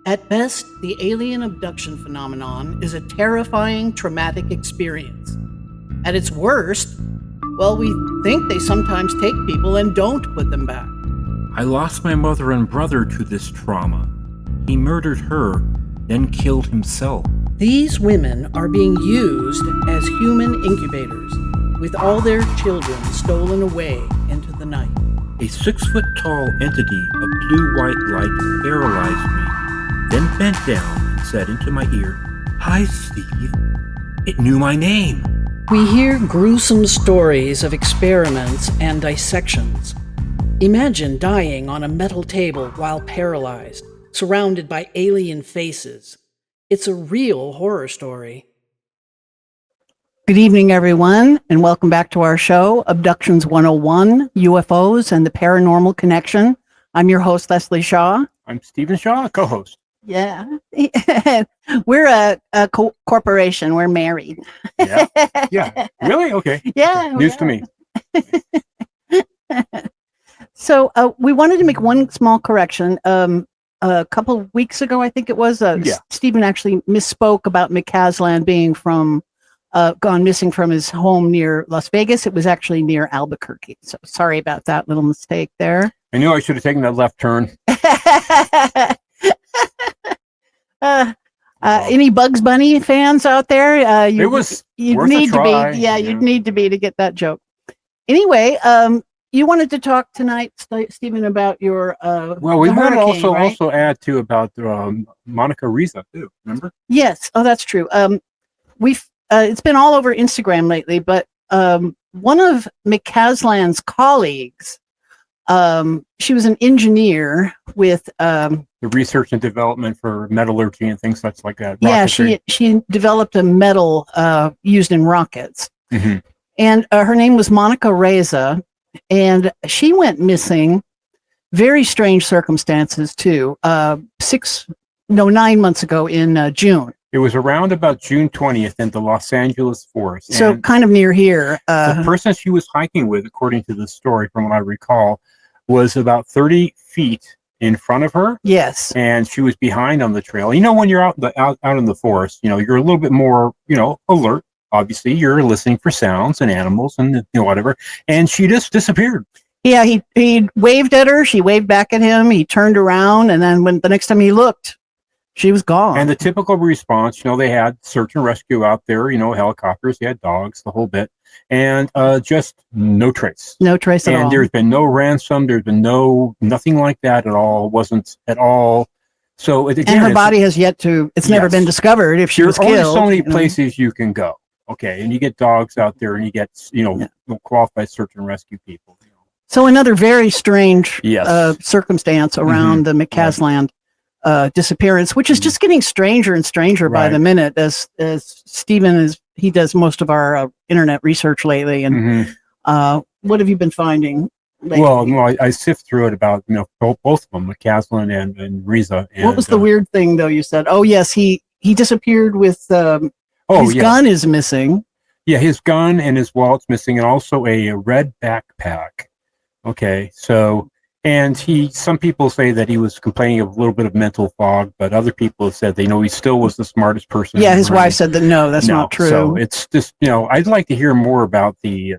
At best, the alien abduction phenomenon is a terrifying, traumatic experience. At its worst, well, we think they sometimes take people and don't put them back. I lost my mother and brother to this trauma. He murdered her, then killed himself. These women are being used as human incubators, with all their children stolen away into the night. A 6-foot-tall entity of blue-white light paralyzed me, then bent down and said into my ear, "Hi, Steve." It knew my name. We hear gruesome stories of experiments and dissections. Imagine dying on a metal table while paralyzed, surrounded by alien faces. It's a real horror story. Good evening, everyone, and welcome back to our show, Abductions 101, UFOs and the Paranormal Connection. I'm your host, Leslie Shaw. I'm Stephen Shaw, co-host. Yeah. We're a corporation. We're married. Yeah. Really? Okay. Yeah. News to me. So we wanted to make one small correction. A couple of weeks ago, I think it was, Stephen actually misspoke about McCasland being gone missing from his home near Las Vegas. It was actually near Albuquerque. So sorry about that little mistake there. I knew I should have taken that left turn. Any Bugs Bunny fans out there? It was you'd worth need a try, to be. You'd need to be to get that joke. Anyway, you wanted to talk tonight, Stephen, about your well, we want to also add too about Monica Riza too. Remember? Yes. Oh, that's true. We've it's been all over Instagram lately, but one of McCasland's colleagues, she was an engineer with the research and development for metallurgy and things such like that. Yeah, she developed a metal used in rockets. Mm-hmm. And her name was Monica Riza, and she went missing. Very strange circumstances too. 9 months ago in June. It was around about June 20th in the Los Angeles forest. So kind of near here. The person she was hiking with, according to the story, from what I recall, was about 30 feet in front of her. Yes. And she was behind on the trail. You know, when you're out in the forest, you know, you're a little bit more, alert. Obviously, you're listening for sounds and animals and whatever. And she just disappeared. Yeah, he waved at her. She waved back at him. He turned around, and then when the next time he looked, she was gone. And the typical response, they had search and rescue out there, helicopters, they had dogs, the whole bit, and just no trace. No trace at all. And there's been no ransom. There's been nothing like that at all. Wasn't at all. So again, and her body has yet to. It's never been discovered if she was killed. There's only so many places you can go. Okay, and you get dogs out there, and you get qualified search and rescue people. So another very strange circumstance around the McCasland disappearance, which is just getting stranger and stranger by the minute as Stephen he does most of our internet research lately. And what have you been finding lately? Well, I sift through it about both of them, McCasland and Riza. And, what was the weird thing though? You said, oh yes, he disappeared with his gun is missing. Yeah, his gun and his wallet's missing, and also a red backpack. Okay, so. And some people say that he was complaining of a little bit of mental fog, but other people have said he still was the smartest person. Yeah, his wife said that that's not true. So it's just, I'd like to hear more about the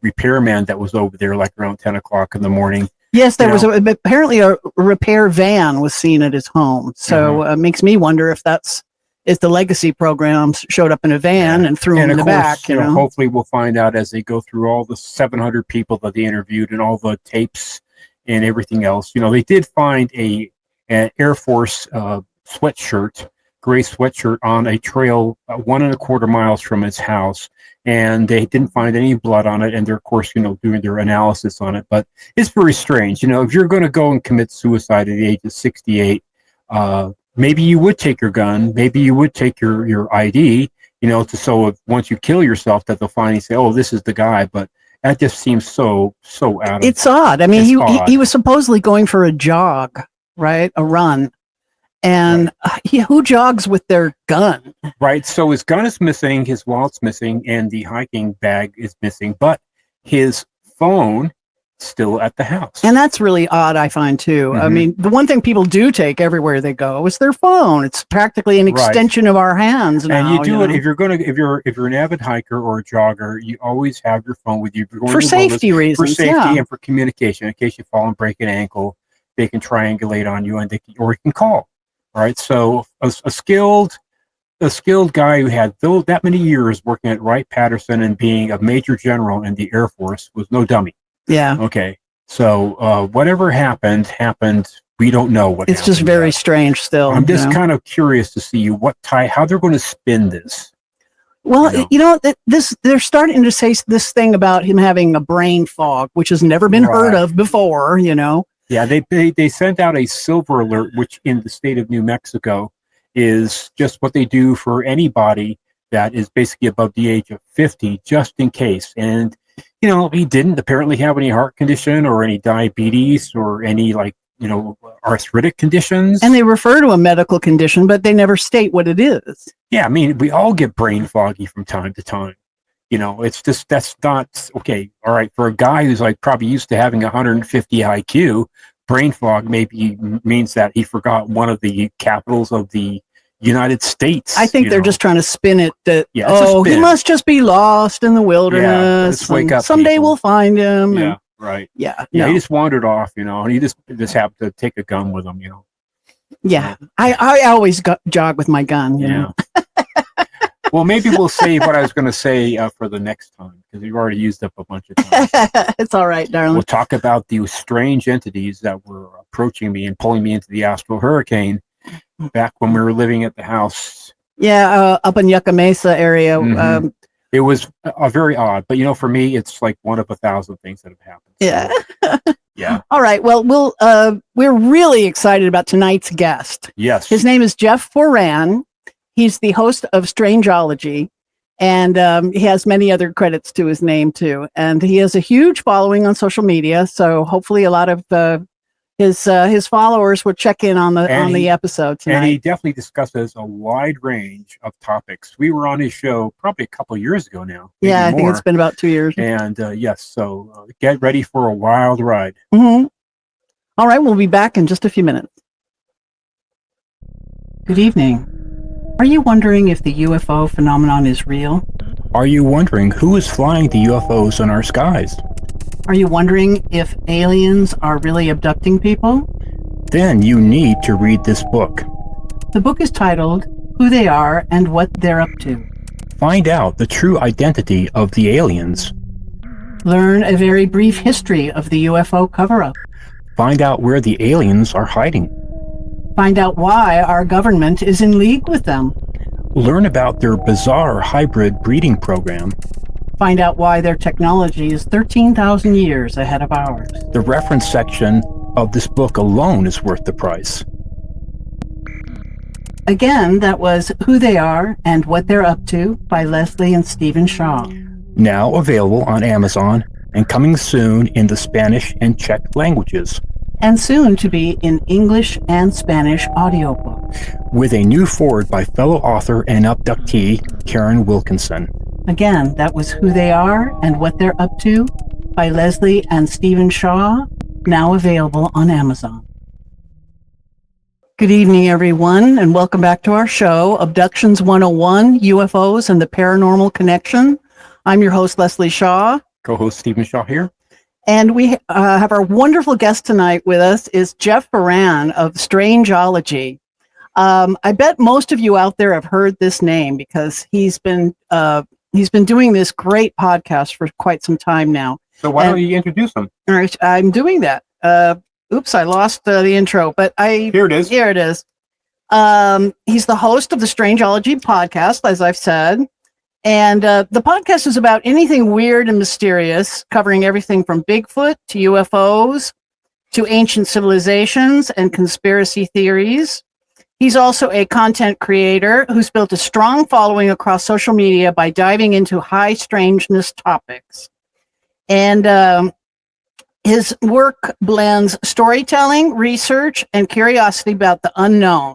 repairman that was over there like around 10 o'clock in the morning. Yes, there was apparently a repair van was seen at his home. So it makes me wonder if the legacy programs showed up in a van and threw him in the back. Hopefully we'll find out as they go through all the 700 people that they interviewed and all the tapes and everything else. They did find an Air Force sweatshirt, gray sweatshirt on a trail 1.25 miles from his house, and they didn't find any blood on it. And they're, of course, doing their analysis on it. But it's very strange. If you're going to go and commit suicide at the age of 68, maybe you would take your gun, maybe you would take your ID, so if, once you kill yourself, that they'll finally say, "Oh, this is the guy." But that just seems so out of. It's odd. I mean, he was supposedly going for a jog, right? A run. And who jogs with their gun? Right. So his gun is missing, his wallet's missing, and the hiking bag is missing. But his phone still at the house. And that's really odd, I find, too. I mean, the one thing people do take everywhere they go is their phone. It's practically an extension of our hands now. And you do it if you're an avid hiker or a jogger, you always have your phone with you. For safety reasons. For safety and for communication. In case you fall and break an ankle, they can triangulate on you, or you can call. All right. So a skilled guy who had that many years working at Wright-Patterson and being a major general in the Air Force was no dummy. Yeah. Okay. So whatever happened. We don't know what. It's just very strange. Still, I'm just kind of curious to see how they're going to spin this. Well, they're starting to say this thing about him having a brain fog, which has never been heard of before. Yeah, they sent out a silver alert, which in the state of New Mexico is just what they do for anybody that is basically above the age of 50, just in case. And he didn't apparently have any heart condition or any diabetes or any arthritic conditions. And they refer to a medical condition, but they never state what it is. Yeah, I mean, we all get brain foggy from time to time. It's just, that's not okay. All right. For a guy who's probably used to having 150 IQ, brain fog maybe means that he forgot one of the capitals of the United States. I think they're just trying to spin it that, he must just be lost in the wilderness. Yeah, wake up, someday people. We'll find him. Yeah, right. Yeah. Yeah, he just wandered off, and he just happened to take a gun with him, Yeah. I always jog with my gun, you know. Well, maybe we'll save what I was going to say for the next time, because we've already used up a bunch of time. It's all right, darling. We'll talk about the strange entities that were approaching me and pulling me into the astral hurricane back when we were living at the house. Yeah, up in Yucca Mesa area. It was very odd, but for me, it's like one of 1,000 things that have happened. Yeah. Yeah. All right. Well, we're really excited about tonight's guest. Yes. His name is Jeff Foran. He's the host of Strangeology, and he has many other credits to his name too. And he has a huge following on social media, so hopefully a lot of his followers would check in on the episode tonight. And he definitely discusses a wide range of topics. We were on his show probably a couple of years ago now. Yeah, I think it's been about 2 years. And yes, so get ready for a wild ride. Mm-hmm. All right, we'll be back in just a few minutes. Good evening. Are you wondering if the UFO phenomenon is real? Are you wondering who is flying the UFOs in our skies? Are you wondering if aliens are really abducting people? Then you need to read this book. The book is titled Who They Are and What They're Up To. Find out the true identity of the aliens. Learn a very brief history of the UFO cover-up. Find out where the aliens are hiding. Find out why our government is in league with them. Learn about their bizarre hybrid breeding program. Find out why their technology is 13,000 years ahead of ours. The reference section of this book alone is worth the price. Again, that was Who They Are and What They're Up To by Leslie and Stephen Shaw. Now available on Amazon and coming soon in the Spanish and Czech languages. And soon to be in English and Spanish audiobook. With a new foreword by fellow author and abductee Karen Wilkinson. Again, that was Who They Are and What They're Up To by Leslie and Stephen Shaw, now available on Amazon. Good evening, everyone, and welcome back to our show, Abductions 101, UFOs and the Paranormal Connection. I'm your host, Leslie Shaw. Co-host Stephen Shaw here. And we have our wonderful guest tonight with us is Jeff Foran of Strangeology. I bet most of you out there have heard this name because he's been doing this great podcast for quite some time now. So why don't you introduce him? All right, I'm doing that. Oops, I lost the intro, but Here it is. Here it is. He's the host of the Strangeology podcast, as I've said. And the podcast is about anything weird and mysterious, covering everything from Bigfoot to UFOs to ancient civilizations and conspiracy theories. He's also a content creator who's built a strong following across social media by diving into high strangeness topics. And his work blends storytelling, research, and curiosity about the unknown.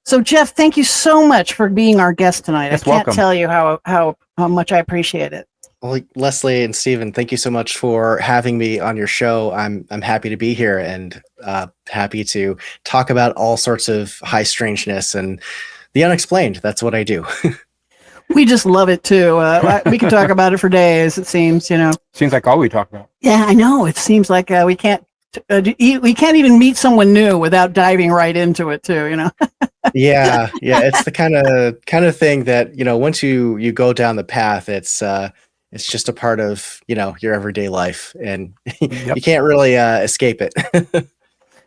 So, Jeff, thank you so much for being our guest tonight. Yes, I can't welcome. tell you how much I appreciate it. Well, Leslie and Stephen, thank you so much for having me on your show. I'm happy to be here and happy to talk about all sorts of high strangeness and the unexplained. That's what I do. We just love it too. We can talk about it for days. It seems, Seems like all we talk about. Yeah, I know. It seems like we can't even meet someone new without diving right into it too. Yeah. It's the kind of thing that once you go down the path, it's just a part of your everyday life, and Yep. you can't really escape it.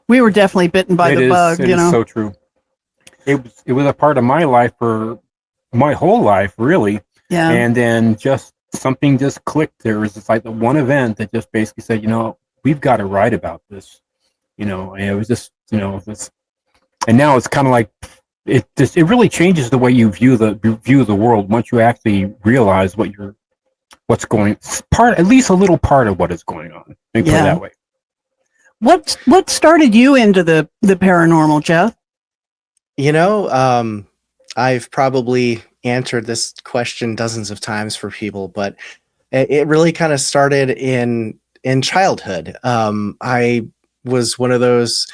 We were definitely bitten by the bug. It is so true. It was a part of my life for my whole life, really. Yeah. And then something just clicked. There was like the one event that just basically said, we've got to write about this. And it was just, this, and now it's kind of like it really changes the way you view the world once you actually realize what's going, at least a little part of what is going on. Think of it that way. What started you into the paranormal, Jeff? I've probably answered this question dozens of times for people, but it really kind of started in childhood. I was one of those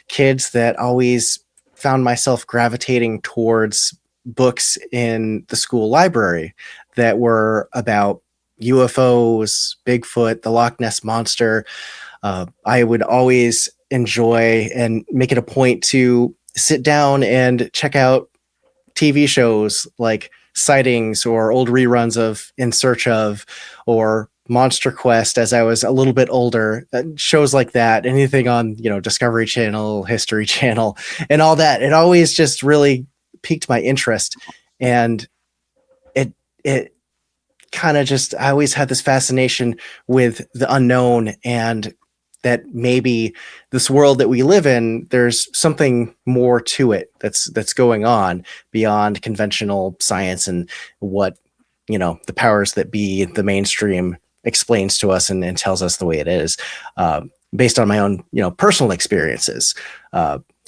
kids that always found myself gravitating towards books in the school library that were about UFOs, Bigfoot, the Loch Ness Monster. I would always enjoy and make it a point to sit down and check out TV shows like Sightings or old reruns of In Search of or Monster Quest as I was a little bit older. Shows like that, anything on Discovery Channel, History Channel, and all that. It always just really piqued my interest, and it kind of just, I always had this fascination with the unknown, and that maybe this world that we live in, there's something more to it that's going on beyond conventional science and what the powers that be, the mainstream, explains to us and tells us the way it is, based on my own personal experiences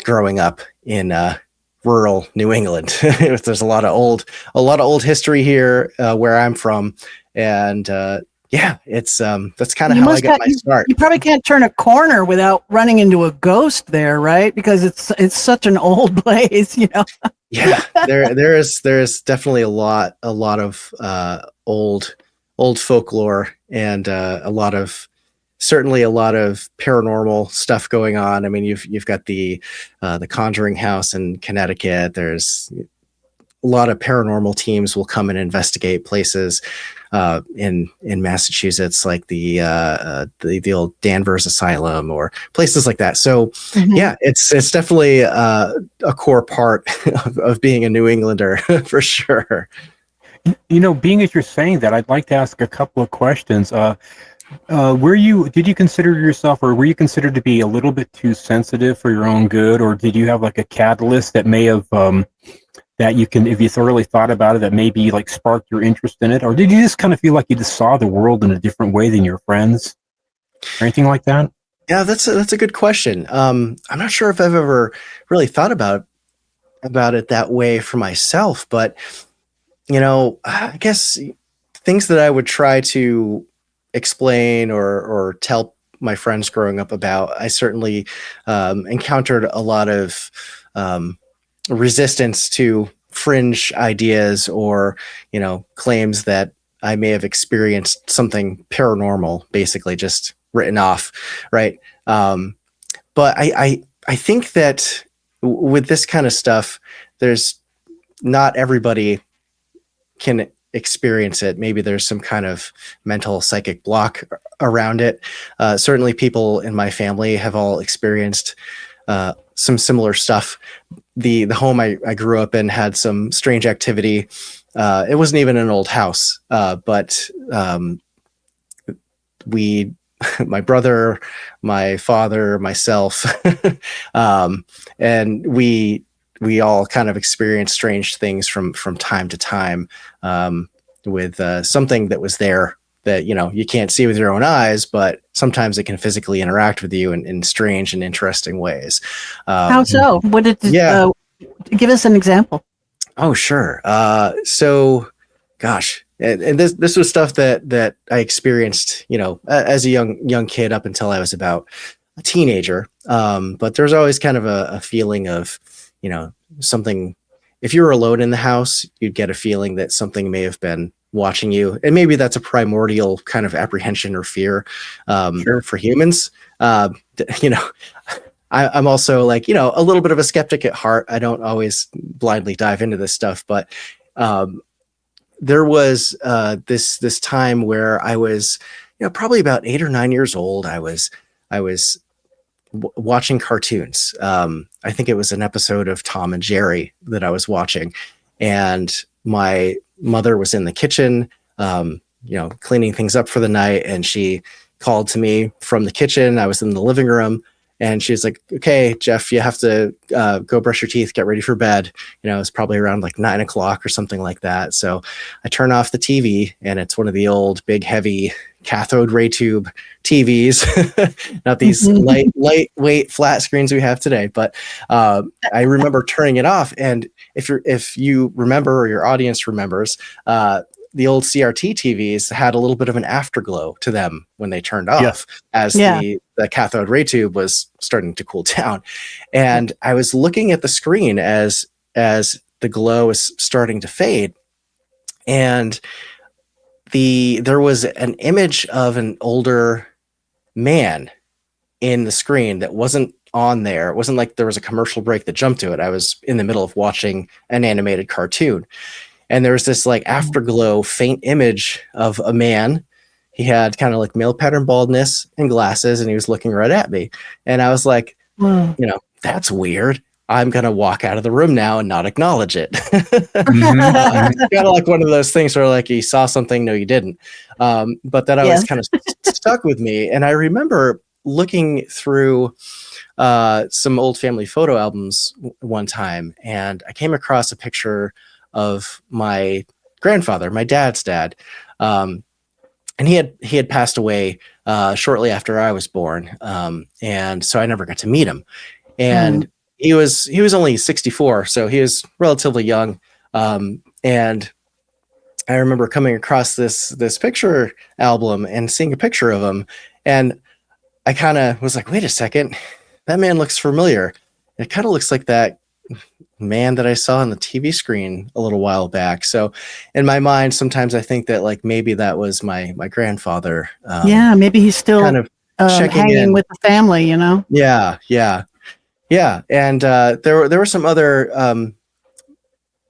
growing up in rural New England. There's a lot of old history here where I'm from, and it's that's kind of how I got my start. You probably can't turn a corner without running into a ghost there, right? Because it's such an old place, Yeah, there is definitely a lot of old folklore and certainly a lot of paranormal stuff going on. I mean, you've got the Conjuring House in Connecticut. There's a lot of paranormal teams will come and investigate places in Massachusetts, like the old Danvers Asylum or places like that. So yeah, it's definitely a core part of being a New Englander for sure. Being as you're saying that, I'd like to ask a couple of questions. Did you consider yourself, or were you considered to be a little bit too sensitive for your own good, or did you have like a catalyst that may have that you can, if you thoroughly thought about it, that maybe like sparked your interest in it? Or did you just kind of feel like you just saw the world in a different way than your friends or anything like that? Yeah, that's a good question. I'm not sure if I've ever really thought about it that way for myself, but I guess things that I would try to explain or tell my friends growing up about, I certainly encountered a lot of resistance to fringe ideas or claims that I may have experienced something paranormal, basically just written off, right? But I think that with this kind of stuff, there's not everybody can experience it. Maybe there's some kind of mental psychic block around it. Certainly people in my family have all experienced some similar stuff. The home I grew up in had some strange activity. It wasn't even an old house, but my brother, my father, myself, and we all kind of experienced strange things from time to time, with something that was there that you can't see with your own eyes, but sometimes it can physically interact with you in strange and interesting ways. How so? What did give us an example? Oh, sure. So, gosh, and this was stuff that I experienced, as a young kid up until I was about a teenager. But there's always kind of a feeling of, something. If you were alone in the house, you'd get a feeling that something may have been watching you, and maybe that's a primordial kind of apprehension or fear for humans. I'm also like, a little bit of a skeptic at heart. I don't always blindly dive into this stuff, but there was this time where I was, probably about 8 or 9 years old. I was watching cartoons. I think it was an episode of Tom and Jerry that I was watching, and my mother was in the kitchen, cleaning things up for the night, and she called to me from the kitchen. I was in the living room. And she's like, okay, Jeff, you have to go brush your teeth, get ready for bed. It's probably around like 9 o'clock or something like that. So I turn off the TV, and it's one of the old, big, heavy cathode ray tube TVs, not these lightweight flat screens we have today. But I remember turning it off. And if you remember, or your audience remembers, the old CRT TVs had a little bit of an afterglow to them when they turned off, as the cathode ray tube was starting to cool down. And I was looking at the screen as the glow was starting to fade, and there was an image of an older man in the screen that wasn't on there. It wasn't like there was a commercial break that jumped to it. I was in the middle of watching an animated cartoon. And there was this like afterglow, faint image of a man. He had kind of like male pattern baldness and glasses, and he was looking right at me. And I was like, that's weird. I'm going to walk out of the room now and not acknowledge it. It's kind of like one of those things where like you saw something, no, you didn't. But that always kind of stuck with me. And I remember looking through some old family photo albums one time, and I came across a picture of my grandfather, my dad's dad. And he had passed away shortly after I was born. And so I never got to meet him. And he was only 64, so he was relatively young. And I remember coming across this picture album and seeing a picture of him. And I kind of was like, wait a second, that man looks familiar. It kind of looks like that man that I saw on the TV screen a little while back. So in my mind, sometimes I think that like maybe that was my grandfather. Maybe he's still kind of hanging with the family, Yeah. And there were some other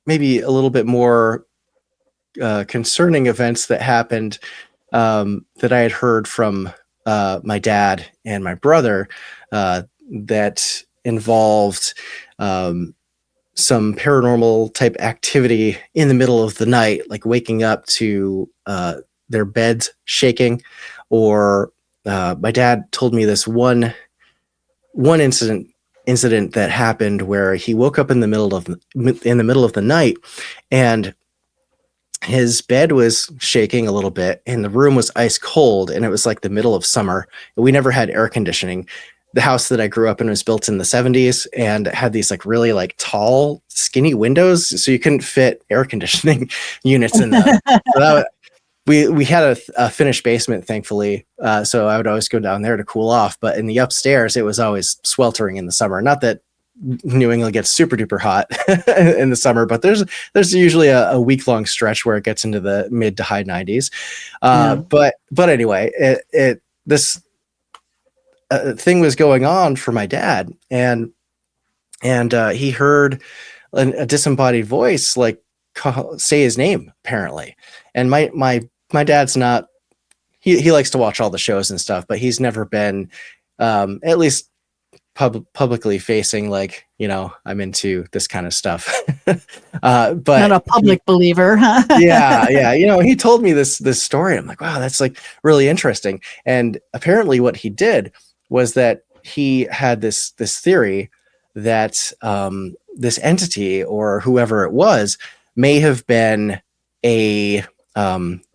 maybe a little bit more concerning events that happened that I had heard from my dad and my brother that involved some paranormal type activity in the middle of the night, like waking up to their beds shaking. Or my dad told me this one incident that happened where he woke up in the middle of the night, and his bed was shaking a little bit, and the room was ice cold, and it was like the middle of summer. We never had air conditioning. The house that I grew up in was built in the 70s and had these like really like tall, skinny windows, so you couldn't fit air conditioning units in them. So we had a finished basement, thankfully, so I would always go down there to cool off. But in the upstairs, it was always sweltering in the summer. Not that New England gets super duper hot in the summer, but there's usually a week-long stretch where it gets into the mid to high 90s. But anyway, this thing was going on for my dad, and he heard a disembodied voice like say his name, apparently. And my dad's not, he likes to watch all the shows and stuff, but he's never been at least publicly facing like, I'm into this kind of stuff. But not a public believer, huh? yeah. He told me this story. I'm like, wow, that's like really interesting. And apparently what he did was that he had this theory that this entity or whoever it was may have been a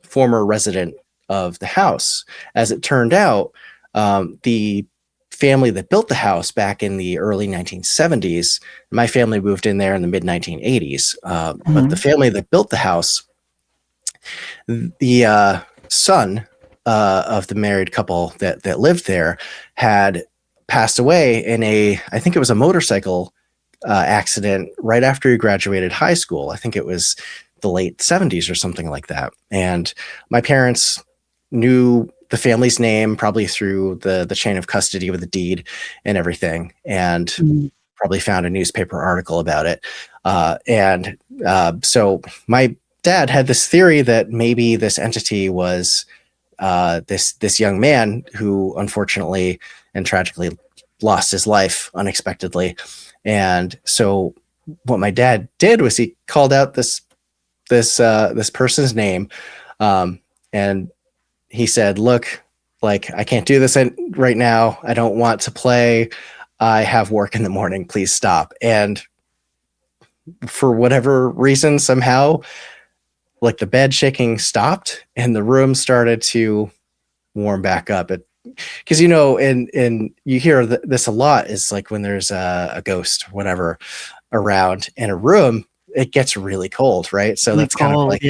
former resident of the house. As it turned out, the family that built the house back in the early 1970s, my family moved in there in the mid 1980s, but the family that built the house The son of the married couple that lived there had passed away in I think it was a motorcycle accident right after he graduated high school. I think it was the late 70s or something like that. And my parents knew the family's name probably through the chain of custody with the deed and everything, and probably found a newspaper article about it. So my dad had this theory that maybe this entity was this young man who unfortunately and tragically lost his life unexpectedly. And so what my dad did was he called out this person's name, and he said, "Look, like, I can't do this right now. I don't want to play. I have work in the morning. Please stop." And for whatever reason, somehow, like, the bed shaking stopped and the room started to warm back up. Because, you know, and you hear this a lot, is like when there's a ghost or whatever around in a room, it gets really cold, right? So that's kind of like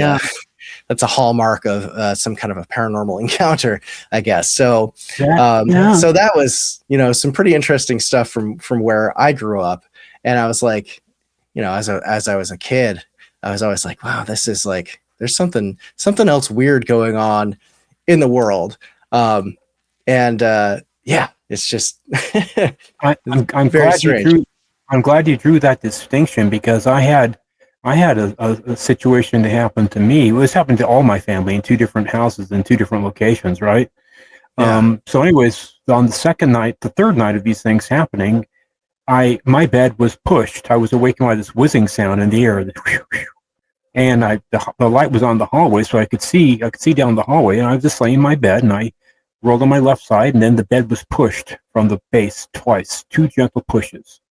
that's a hallmark of some kind of a paranormal encounter, I guess. So so that was, you know, some pretty interesting stuff from where I grew up. And I was like, you know, as I was a kid, I was always like, wow, this is like, there's something else weird going on in the world. It's just I'm very glad strange. I'm glad you drew that distinction, because I had a situation that happened to me. It was happened to all my family in 2 different houses in 2 different locations, right? Yeah. So anyways, on the third night of these things happening, my bed was pushed. I was awakened by this whizzing sound in the air, and the light was on the hallway, so I could see down the hallway, and I was just laying in my bed, and I rolled on my left side, and then the bed was pushed from the base twice, 2 gentle pushes.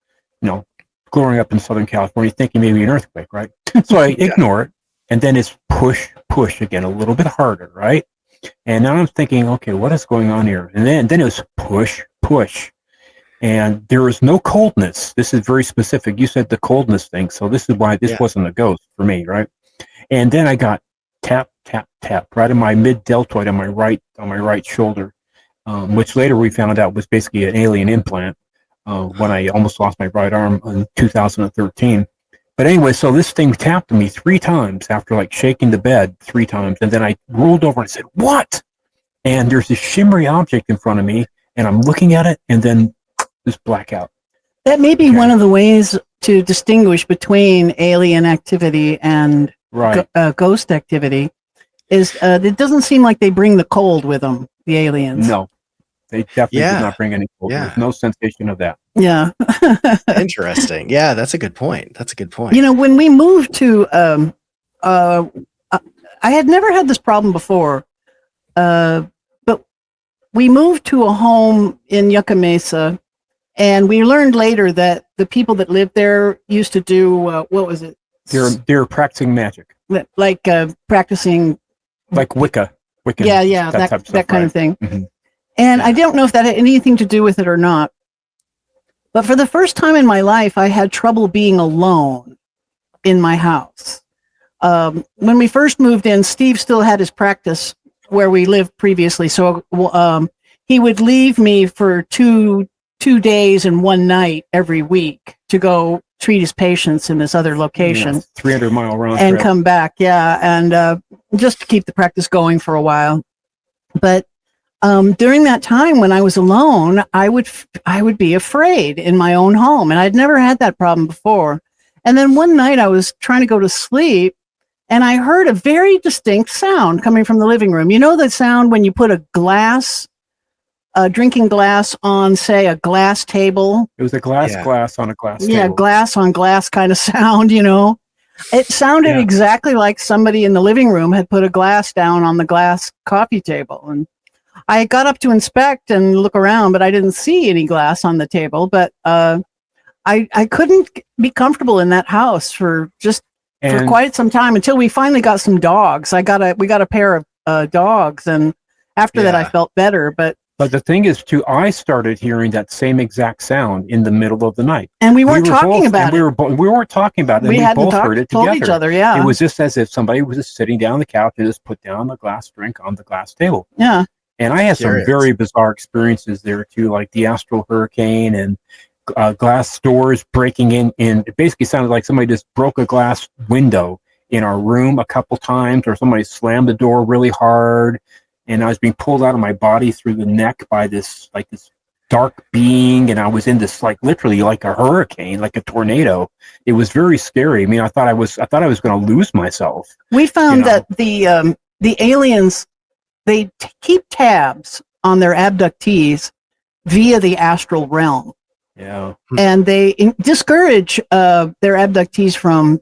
You know, growing up in Southern California, thinking maybe an earthquake, right? So I ignore it, and then it's push again, a little bit harder, right? And now I'm thinking, okay, what is going on here? And then it was push, and there is no coldness. This is very specific. You said the coldness thing, so this is why this wasn't a ghost for me, right? And then I got tap right in my mid deltoid on my right shoulder, which later we found out was basically an alien implant. When I almost lost my right arm in 2013. But anyway, so this thing tapped me 3 times after like shaking the bed 3 times. And then I rolled over and said, "What?" And there's this shimmery object in front of me, and I'm looking at it, and then this blackout. That may be one of the ways to distinguish between alien activity and ghost activity, is it doesn't seem like they bring the cold with them, the aliens. No. They definitely did not bring any cold. There's no sensation of that. Yeah. Interesting. Yeah, that's a good point. You know, when we moved to, I had never had this problem before, but we moved to a home in Yucca Mesa, and we learned later that the people that lived there used to do, what was it? They're practicing magic. Like practicing. Like Wicca. Yeah, that kind of thing. Mm-hmm. And I don't know if that had anything to do with it or not. But for the first time in my life, I had trouble being alone in my house. When we first moved in, Steve still had his practice where we lived previously. So he would leave me for two days and 1 night every week to go treat his patients in this other location. 300-mile round and trip. Come back. Yeah. And just to keep the practice going for a while. But during that time when I was alone, I would be afraid in my own home, and I'd never had that problem before. And then one night I was trying to go to sleep, and I heard a very distinct sound coming from the living room. You know the sound when you put a drinking glass on, say, a glass table? It was a glass on a glass table. Yeah, glass on glass kind of sound, you know. It sounded exactly like somebody in the living room had put a glass down on the glass coffee table. And I got up to inspect and look around, but I didn't see any glass on the table. But I couldn't be comfortable in that house for quite some time until we finally got some dogs. We got a pair of dogs, and after that I felt better. But But the thing is, too, I started hearing that same exact sound in the middle of the night. And we weren't talking about it. We weren't talking about it. We hadn't both heard it told together. each other, yeah. It was just as if somebody was just sitting down on the couch and just put down a glass drink on the glass table. Yeah. And I had some very bizarre experiences there, too, like the astral hurricane and glass doors breaking in. And it basically sounded like somebody just broke a glass window in our room a couple times, or somebody slammed the door really hard. And I was being pulled out of my body through the neck by this dark being, and I was in this literally like a hurricane, like a tornado. It was very scary. I mean, I thought I was going to lose myself. We found that the aliens, they keep tabs on their abductees via the astral realm. Yeah, and they discourage their abductees from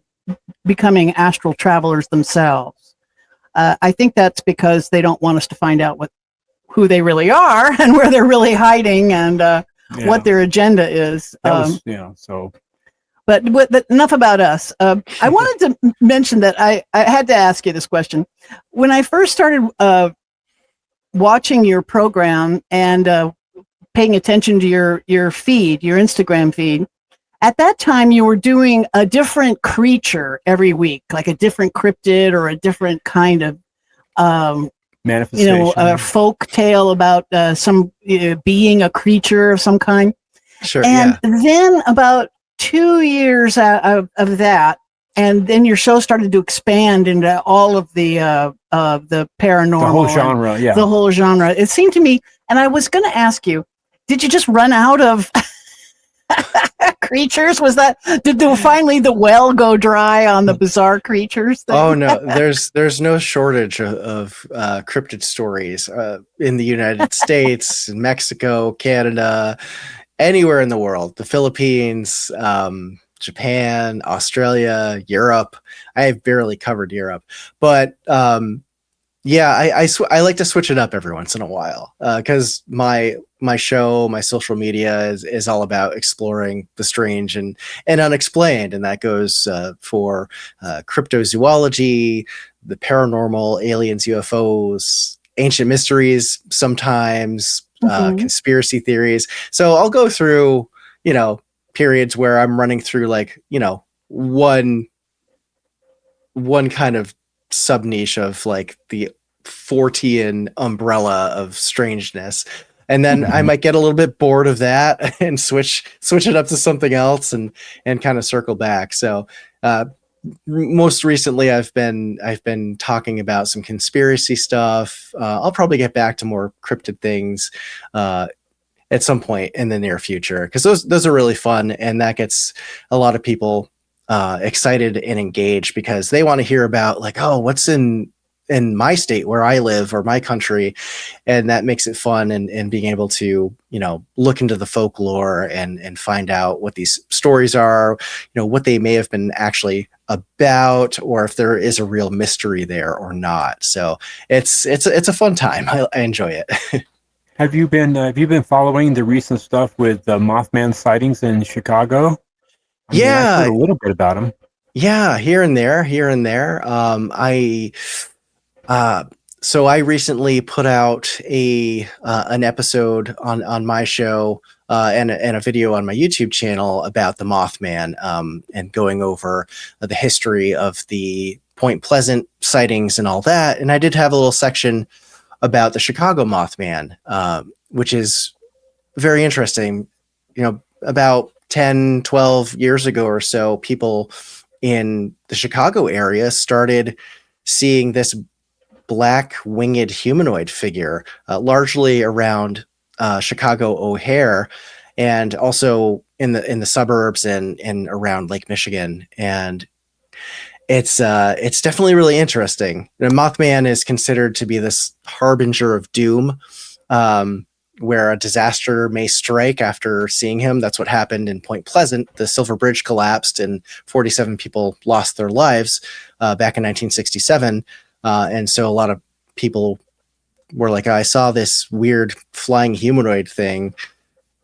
becoming astral travelers themselves. I think that's because they don't want us to find out who they really are and where they're really hiding and what their agenda is. But enough about us. I wanted to mention that I had to ask you this question. When I first started watching your program and paying attention to your feed, your Instagram feed, at that time, you were doing a different creature every week, like a different cryptid or a different kind of, manifestation. A folk tale about some being a creature of some kind. Sure. And then about 2 years out of that, and then your show started to expand into all of the paranormal, the whole genre. Yeah, the whole genre. It seemed to me, and I was going to ask you, did you just run out of creatures? Did finally the well go dry on the bizarre creatures thing? Oh no, there's no shortage of cryptid stories in the United States, in Mexico, Canada, anywhere in the world. The Philippines, Japan, Australia, Europe. I have barely covered Europe, but I like to switch it up every once in a while because my show, my social media is all about exploring the strange and unexplained, and that goes for cryptozoology, the paranormal, aliens, UFOs, ancient mysteries, sometimes conspiracy theories. So I'll go through periods where I'm running through one kind of sub niche of like the Fortean umbrella of strangeness, and then I might get a little bit bored of that and switch it up to something else and kind of circle back. So most recently I've been talking about some conspiracy stuff. I'll probably get back to more cryptid things at some point in the near future, because those are really fun, and that gets a lot of people excited and engaged because they want to hear about what's in my state where I live or my country, and that makes it fun and being able to look into the folklore and find out what these stories are, what they may have been actually about, or if there is a real mystery there or not. So it's a fun time. I enjoy it. Have you been following the recent stuff with the Mothman sightings in Chicago? I've heard a little bit about them. Yeah, here and there. So I recently put out an episode on my show and a video on my YouTube channel about the Mothman, and going over the history of the Point Pleasant sightings and all that. And I did have a little section about the Chicago Mothman, which is very interesting. About 10, 12 years ago or so, people in the Chicago area started seeing this black winged humanoid figure, largely around Chicago O'Hare, and also in the suburbs and around Lake Michigan. And it's definitely really interesting. Mothman is considered to be this harbinger of doom, where a disaster may strike after seeing him. That's what happened in Point Pleasant. The Silver Bridge collapsed and 47 people lost their lives back in 1967. And so a lot of people were like, I saw this weird flying humanoid thing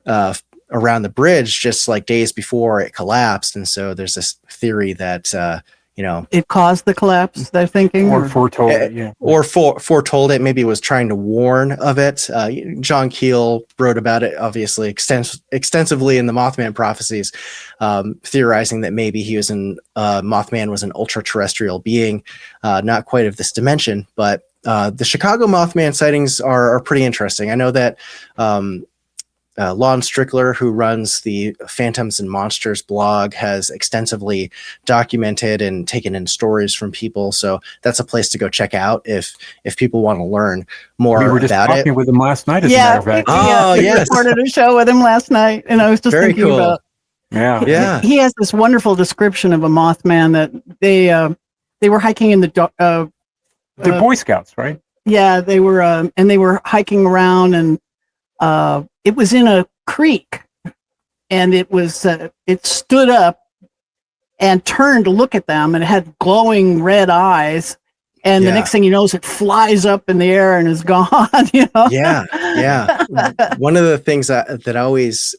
around the bridge just like days before it collapsed. And so there's this theory that, it caused the collapse, they're thinking? Or foretold it, yeah. Or foretold it, maybe was trying to warn of it. John Keel wrote about it, obviously, extensively in the Mothman prophecies, theorizing that maybe Mothman was an ultra-terrestrial being, not quite of this dimension, but the Chicago Mothman sightings are pretty interesting. I know that Lon Strickler, who runs the Phantoms and Monsters blog, has extensively documented and taken in stories from people. So that's a place to go check out if people want to learn more about it. We were just talking with him last night, as a matter of fact. We recorded a show with him last night, and I was just thinking about. Yeah. He has this wonderful description of a Mothman that they were hiking in the Boy Scouts, right? Yeah, they were, and they were hiking around, and it was in a creek, and it stood up and turned to look at them, and it had glowing red eyes. And the next thing you know is it flies up in the air and is gone. Yeah. One of the things that always,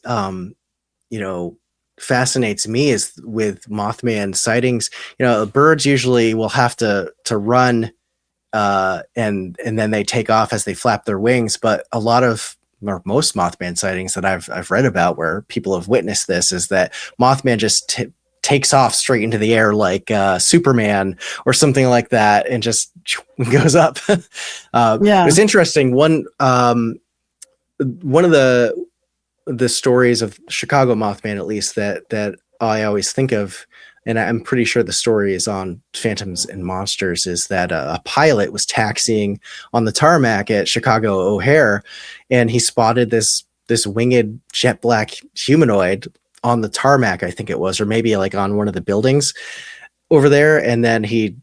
fascinates me is with Mothman sightings. Birds usually will have to run, and then they take off as they flap their wings. But most Mothman sightings that I've read about, where people have witnessed this, is that Mothman just takes off straight into the air like Superman or something like that, and just goes up. It was interesting. One of the stories of Chicago Mothman, at least that I always think of, and I'm pretty sure the story is on Phantoms and Monsters, is that a pilot was taxiing on the tarmac at Chicago O'Hare, and he spotted this winged jet black humanoid on the tarmac, I think it was, or maybe like on one of the buildings over there. And then he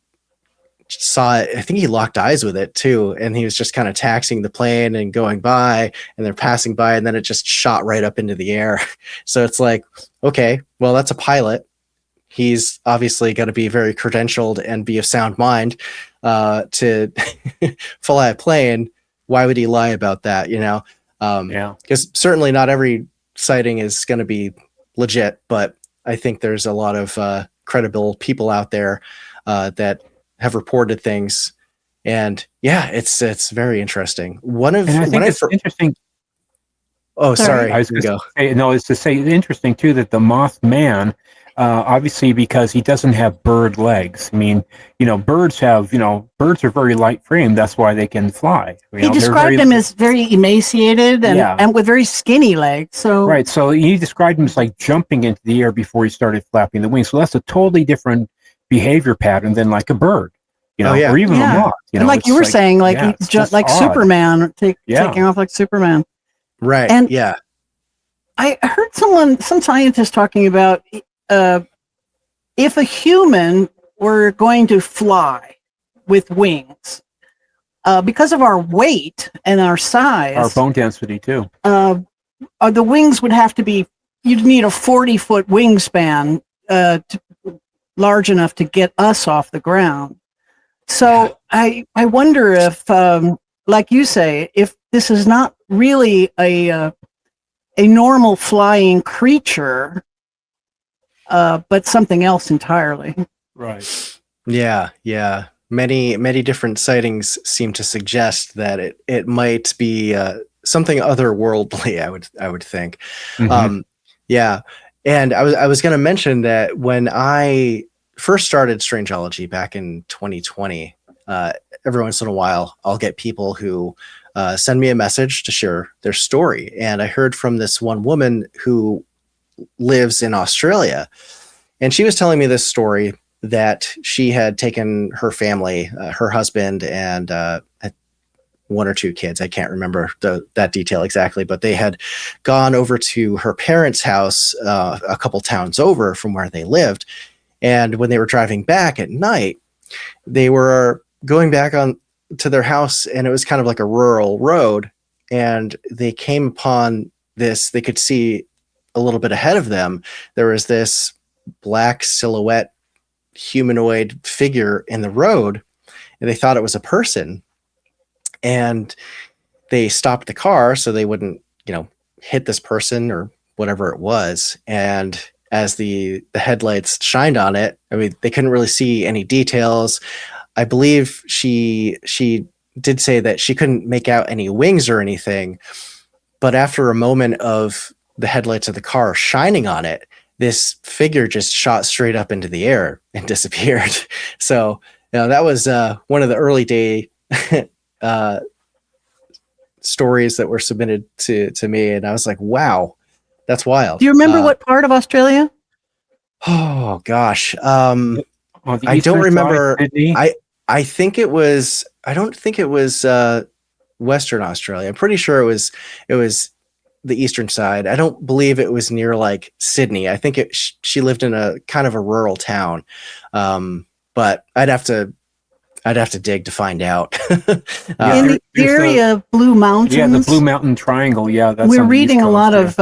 saw it. I think he locked eyes with it too. And he was just kind of taxiing the plane and going by, and they're passing by, and then it just shot right up into the air. So it's like, okay, well, that's a pilot. He's obviously going to be very credentialed and be of sound mind to fly a plane. Why would he lie about that? Because certainly not every sighting is going to be legit, but I think there's a lot of credible people out there that have reported things, and it's very interesting. Interesting. Oh, sorry. I was going to say, no, it's to say interesting too that the Mothman, obviously because he doesn't have bird legs. I mean, birds are very light framed. That's why they can fly. He described him as very emaciated and with very skinny legs. So right. So he described him as like jumping into the air before he started flapping the wings. So that's a totally different behavior pattern than like a bird, or even a moth. And like you were saying, he's just like odd. Superman, taking off like Superman. Right. And I heard some scientist talking about if a human were going to fly with wings, because of our weight and our size, our bone density too, the wings would have to be. You'd need a 40-foot wingspan, large enough to get us off the ground. So I wonder if, like you say, if this is not really a normal flying creature, but something else entirely. Right. Yeah. Many different sightings seem to suggest that it might be something otherworldly. I would think. Mm-hmm. And I was going to mention that when I first started Strangeology back in 2020, every once in a while I'll get people who send me a message to share their story. And I heard from this one woman who lives in Australia, and she was telling me this story that she had taken her family, her husband, and one or two kids. I can't remember that detail exactly, but they had gone over to her parents' house a couple towns over from where they lived. And when they were driving back at night, they were going back on to their house, and it was kind of like a rural road. And they came upon this, they could see a little bit ahead of them. There was this black silhouette humanoid figure in the road, and they thought it was a person. And they stopped the car so they wouldn't, hit this person or whatever it was. And as the headlights shined on it. I mean, they couldn't really see any details. I believe she did say that she couldn't make out any wings or anything, but after a moment of the headlights of the car shining on it, this figure just shot straight up into the air and disappeared. So, that was one of the early day stories that were submitted to me, and I was like, wow, that's wild. Do you remember what part of Australia? Oh gosh, On the I don't eastern remember. side, Sydney? I think it was. I don't think it was Western Australia. I'm pretty sure it was the eastern side. I don't believe it was near like Sydney. I think she lived in a kind of a rural town, but I'd have to dig to find out. In the area of Blue Mountains. Yeah, the Blue Mountain Triangle. Yeah, that's. We're reading a lot of.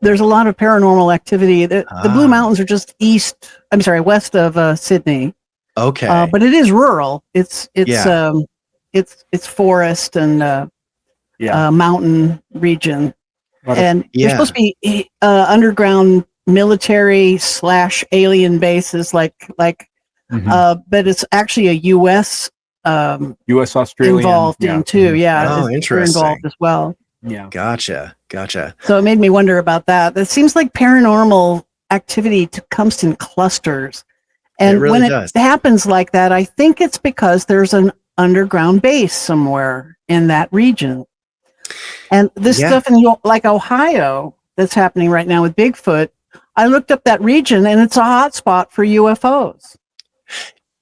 There's a lot of paranormal activity. The Blue Mountains are just west of Sydney. Okay, but it is rural. It's forest and mountain region, and there's supposed to be underground military / alien bases, but it's actually a U.S. U.S. Australian involved in too. Yeah, oh, interesting. Involved as well. Yeah, gotcha. So it made me wonder about that. It seems like paranormal activity comes in clusters. And when it happens like that, I think it's because there's an underground base somewhere in that region. And this stuff in like Ohio that's happening right now with Bigfoot, I looked up that region and it's a hot spot for UFOs.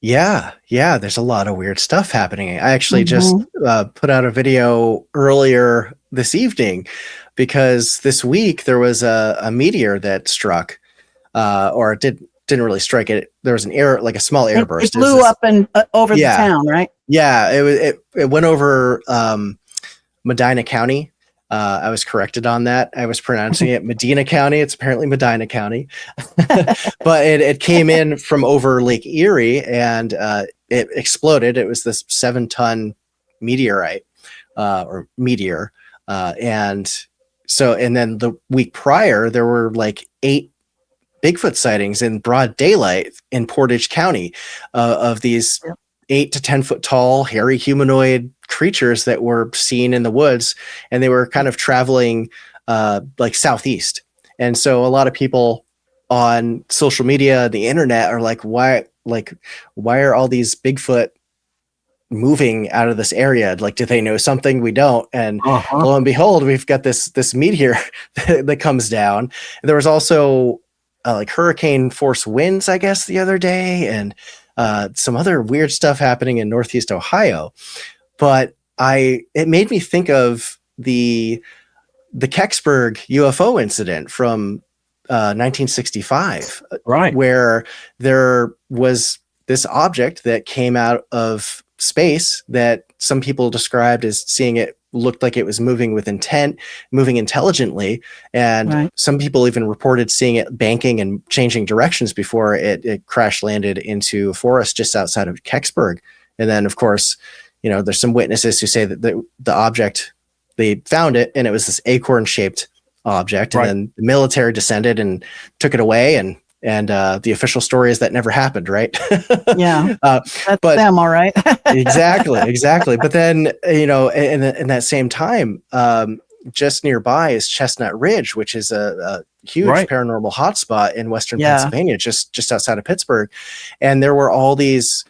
Yeah, there's a lot of weird stuff happening. I actually just put out a video earlier this evening because this week there was a meteor that struck, or it didn't really strike it. There was a small airburst. It blew up and over the town, right? Yeah, it went over Medina County. I was corrected on that. I was pronouncing it Medina County. It's apparently Medina County. But it came in from over Lake Erie and it exploded. It was this 7-ton meteorite or meteor. And then the week prior, there were like 8 Bigfoot sightings in broad daylight in Portage County of these 8 to 10 foot tall, hairy humanoid creatures that were seen in the woods, and they were kind of traveling like southeast. And so a lot of people on social media, the internet, are like, why are all these Bigfoot moving out of this area? Like, do they know something we don't? And lo and behold, we've got this meteor that comes down. There was also like hurricane force winds, I guess, the other day, and some other weird stuff happening in Northeast Ohio. But it made me think of the Kecksburg UFO incident from 1965, right, where there was this object that came out of space that some people described as seeing it looked like it was moving with intent, moving intelligently, and some people even reported seeing it banking and changing directions before it crash landed into a forest just outside of Kecksburg. And then, of course, there's some witnesses who say that the object, they found it and it was this acorn-shaped object, and then the military descended and took it away, and the official story is that never happened, right? That's them, all right. exactly. But then, in that same time, just nearby is Chestnut Ridge, which is a huge paranormal hotspot in Western Pennsylvania, just outside of Pittsburgh. And there were all these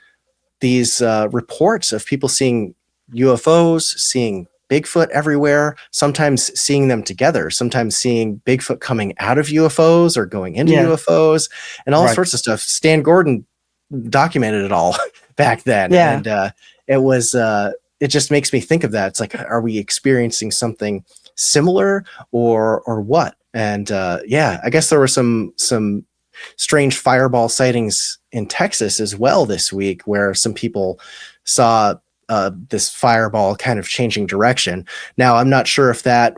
reports of people seeing UFOs, seeing Bigfoot everywhere, sometimes seeing them together, sometimes seeing Bigfoot coming out of UFOs or going into UFOs, and all sorts of stuff. Stan Gordon documented it all back then. And it just makes me think of that. It's like, are we experiencing something similar or what? And I guess there were some strange fireball sightings in Texas as well this week, where some people saw this fireball kind of changing direction. Now, I'm not sure if that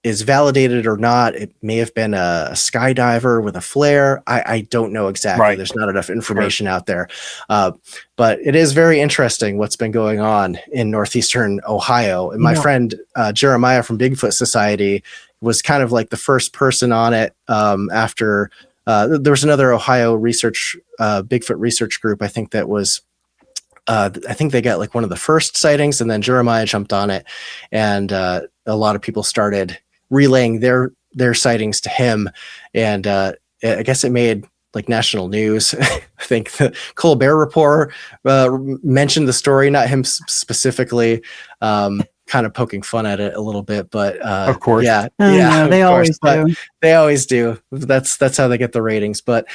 is validated or not. It may have been a skydiver with a flare. I don't know exactly. There's not enough information out there. But it is very interesting what's been going on in northeastern Ohio. And my friend Jeremiah from Bigfoot Society was kind of like the first person on it after there was another Ohio Bigfoot research group. I think that was, I think they got like one of the first sightings, and then Jeremiah jumped on it, and a lot of people started relaying their sightings to him, and I guess it made like national news. I think the Colbert Report mentioned the story, not him specifically, kind of poking fun at it a little bit, but of course, no, they always do. They always do. That's how they get the ratings. But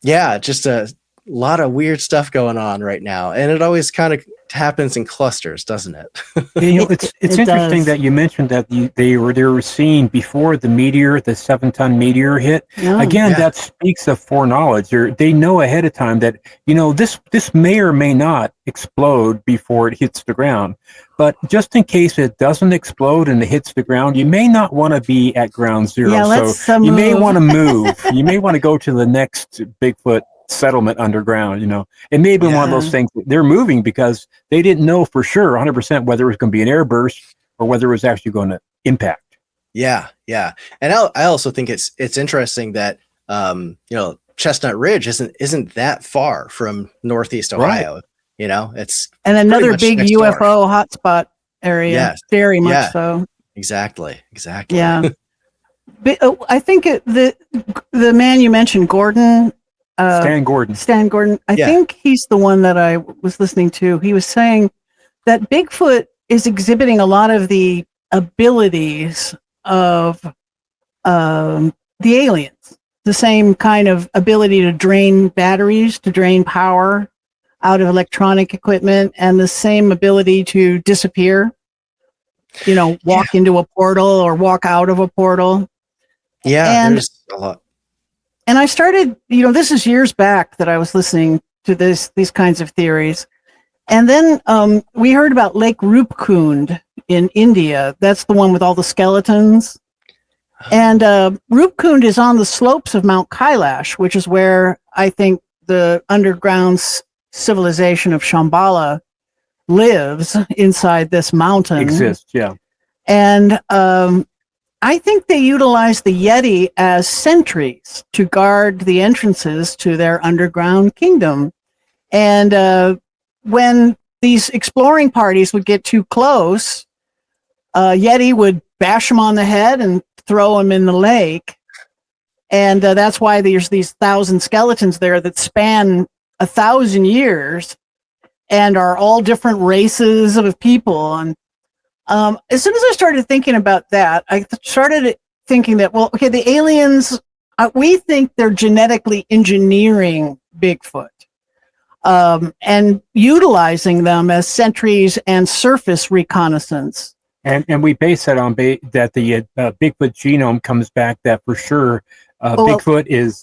just a lot of weird stuff going on right now, and it always kind of happens in clusters, doesn't it? It's interesting that you mentioned that they were seen before the 7-ton meteor hit. Again, that speaks of foreknowledge. They know ahead of time that this may or may not explode before it hits the ground. But just in case it doesn't explode and it hits the ground, you may not want to be at ground zero. So you may want to move. You may want to go to the next Bigfoot settlement underground. It may be one of those things. They're moving because they didn't know for sure 100% whether it was going to be an airburst or whether it was actually going to impact. And I also think it's interesting that Chestnut Ridge isn't that far from Northeast Ohio. Right. It's another big UFO hotspot area. Yes. Very much so. Exactly. Yeah. But, I think the man you mentioned, Gordon. Stan Gordon. I think he's the one that I was listening to. He was saying that Bigfoot is exhibiting a lot of the abilities of the aliens. The same kind of ability to drain batteries, to drain power out of electronic equipment, and the same ability to disappear. Walk into a portal or walk out of a portal. Yeah, there's a lot. And I started, this is years back that I was listening to these kinds of theories. And then we heard about Lake Rupkund in India. That's the one with all the skeletons. And Rupkund is on the slopes of Mount Kailash, which is where I think the underground civilization of Shambhala lives, inside this mountain. Exists, yeah. And I think they utilize the Yeti as sentries to guard the entrances to their underground kingdom. And when these exploring parties would get too close, Yeti would bash them on the head and throw them in the lake. And that's why there's these 1,000 skeletons there that span 1,000 years and are all different races of people. And as soon as I started thinking about that, I started thinking that, the aliens, we think they're genetically engineering Bigfoot and utilizing them as sentries and surface reconnaissance. And we base that on that the Bigfoot genome comes back that for sure Bigfoot is...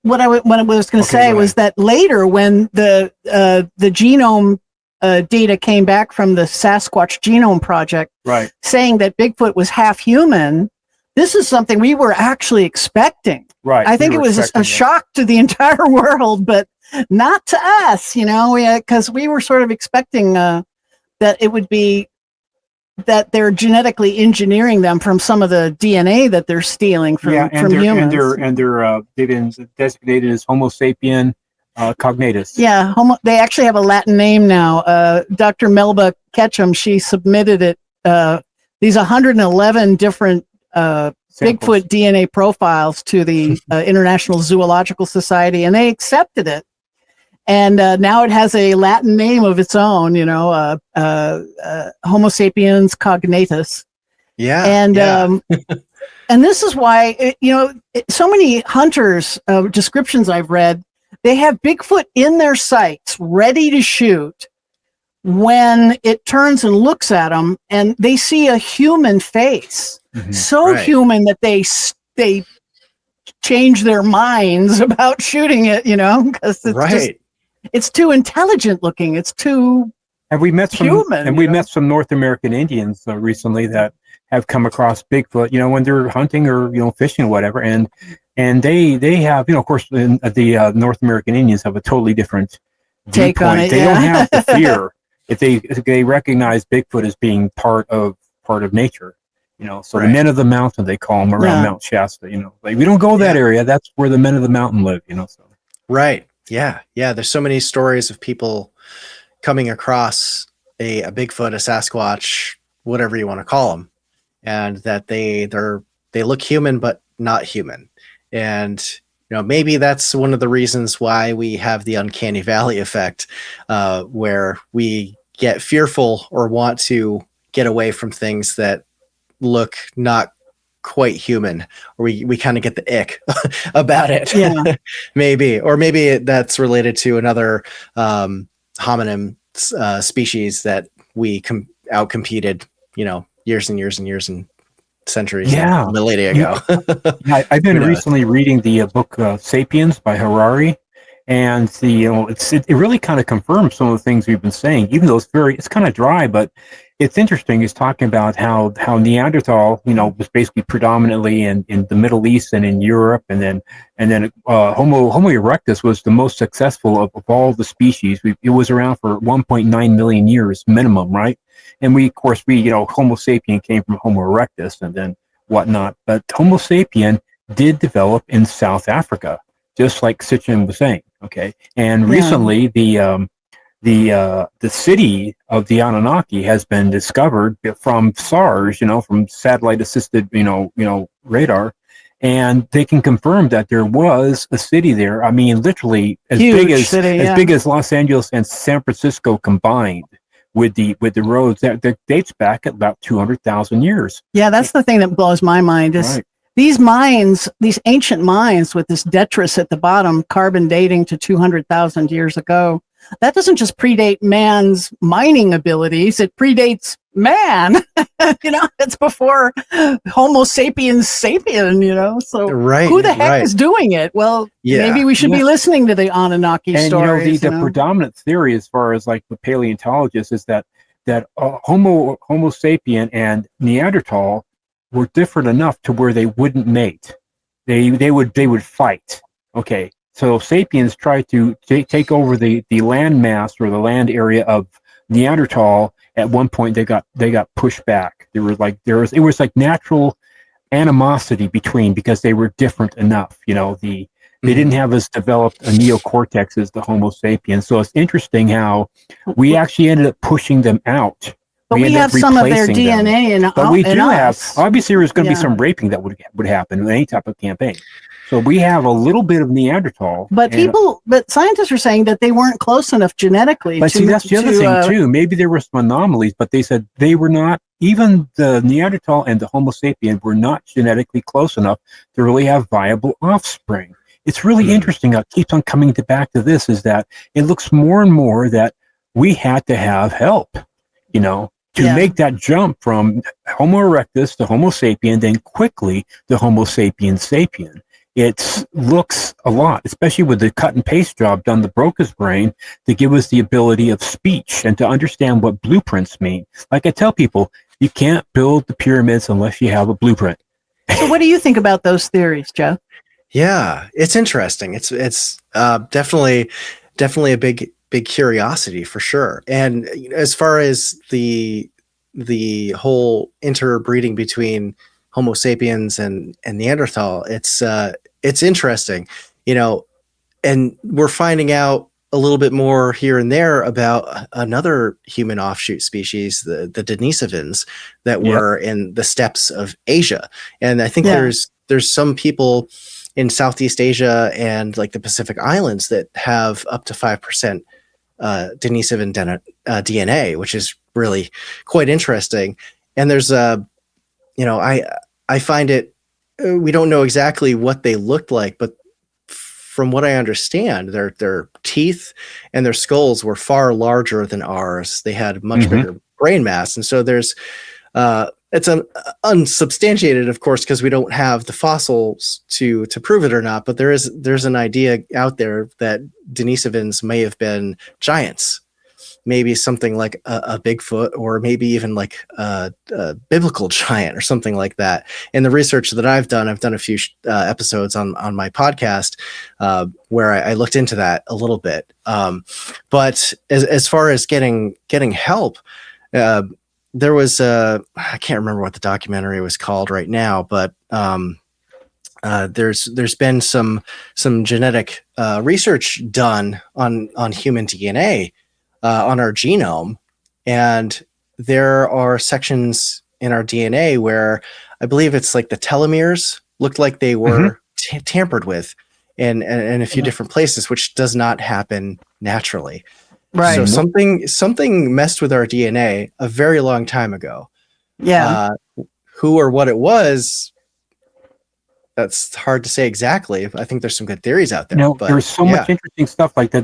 What I was going to say was that later when the genome data came back from the Sasquatch Genome Project, right, saying that Bigfoot was half human. This is something we were actually expecting. Right. I think it was a shock to the entire world, but not to us, because we were sort of expecting that it would be that they're genetically engineering them from some of the DNA that they're stealing from humans. They've been designated as Homo sapien cognatus. Yeah, they actually have a Latin name now. Dr. Melba Ketchum, she submitted it. These 111 different Bigfoot DNA profiles to the International Zoological Society, and they accepted it. And now it has a Latin name of its own, Homo sapiens cognatus. Yeah. And and this is why, so many hunters descriptions I've read, they have Bigfoot in their sights, ready to shoot, when it turns and looks at them, and they see a human face, human that they change their minds about shooting it, because it's it's too intelligent looking. It's too human. We met some North American Indians recently that have come across Bigfoot, when they're hunting or, fishing or whatever. And they have, of course, the North American Indians have a totally different take viewpoint. on it. They don't have the fear if they recognize Bigfoot as being part of nature. So the men of the mountain, they call them around Mount Shasta, like we don't go that area. That's where the men of the mountain live, so. Right. Yeah. Yeah. There's so many stories of people coming across a Bigfoot, a Sasquatch, whatever you want to call them, and that they look human, but not human. And, maybe that's one of the reasons why we have the uncanny valley effect, where we get fearful or want to get away from things that look not quite human, or we kind of get the ick about it. Yeah. maybe that's related to another hominin species that we outcompeted, years and years and years and centuries, millennia ago. I've been recently reading the book Sapiens by Harari, and it really kind of confirms some of the things we've been saying, even though it's kind of dry, but it's interesting. He's talking about how Neanderthal, was basically predominantly in the Middle East and in Europe, and then Homo erectus was the most successful of all the species. It was around for 1.9 million years minimum, right? And we Homo sapien came from Homo erectus and then whatnot. But Homo sapien did develop in South Africa, just like Sitchin was saying. Okay, and recently the city of the Anunnaki has been discovered from SARS, from satellite assisted, radar, and they can confirm that there was a city there. I mean, literally as big as Los Angeles and San Francisco combined. With the roads that dates back at about 200,000 years. Yeah, that's the thing that blows my mind is these mines, these ancient mines with this detritus at the bottom, carbon dating to 200,000 years ago. That doesn't just predate man's mining abilities; it predates man. It's before Homo sapiens sapien. So who the heck is doing it? Well, maybe we should be listening to the Anunnaki stories. The predominant theory, as far as like the paleontologists, is that Homo sapien and Neanderthal were different enough to where they wouldn't mate. They would fight. Okay. So sapiens tried to take over the land mass or the land area of Neanderthal. At one point, they got pushed back. It was like natural animosity between, because they were different enough. They didn't have as developed a neocortex as the Homo sapiens. So it's interesting how we actually ended up pushing them out. But we have some of their DNA but we do have. Obviously, there's going to be some raping that would happen in any type of campaign. So we have a little bit of Neanderthal. But scientists are saying that they weren't close enough genetically. But that's the other thing too. Maybe there were some anomalies, but they said they were not. Even the Neanderthal and the Homo sapien were not genetically close enough to really have viable offspring. It's really interesting. It keeps on coming back to this, is that it looks more and more that we had to have help, to make that jump from Homo erectus to Homo sapien, then quickly to Homo sapiens sapien. It looks a lot, especially with the cut and paste job done to Broca's brain, to give us the ability of speech and to understand what blueprints mean. Like I tell people, you can't build the pyramids unless you have a blueprint. So what do you think about those theories, Jeff? Yeah, it's interesting. It's definitely a big curiosity for sure. And as far as the whole interbreeding between Homo sapiens and Neanderthal, it's interesting, and we're finding out a little bit more here and there about another human offshoot species, the Denisovans, that were in the steppes of Asia. And I think there's some people in Southeast Asia and like the Pacific Islands that have up to 5% Denisovan DNA, which is really quite interesting. And there's I find it, we don't know exactly what they looked like, but from what I understand, their teeth and their skulls were far larger than ours. They had much bigger brain mass. And so there's, it's unsubstantiated, of course, because we don't have the fossils to prove it or not, but there's an idea out there that Denisovans may have been giants. Maybe something like a Bigfoot, or maybe even like a biblical giant or something like that. In the research that I've done a few episodes on my podcast where I looked into that a little bit. But as far as getting help, there was I can't remember what the documentary was called right now, but there's been some genetic research done on human DNA on our genome, and there are sections in our DNA where I believe it's like the telomeres looked like they were tampered with in a few different places, which does not happen naturally. Right. So something messed with our DNA a very long time ago. Yeah. Who or what it was, that's hard to say exactly. I think there's some good theories out there. But there's so much interesting stuff like the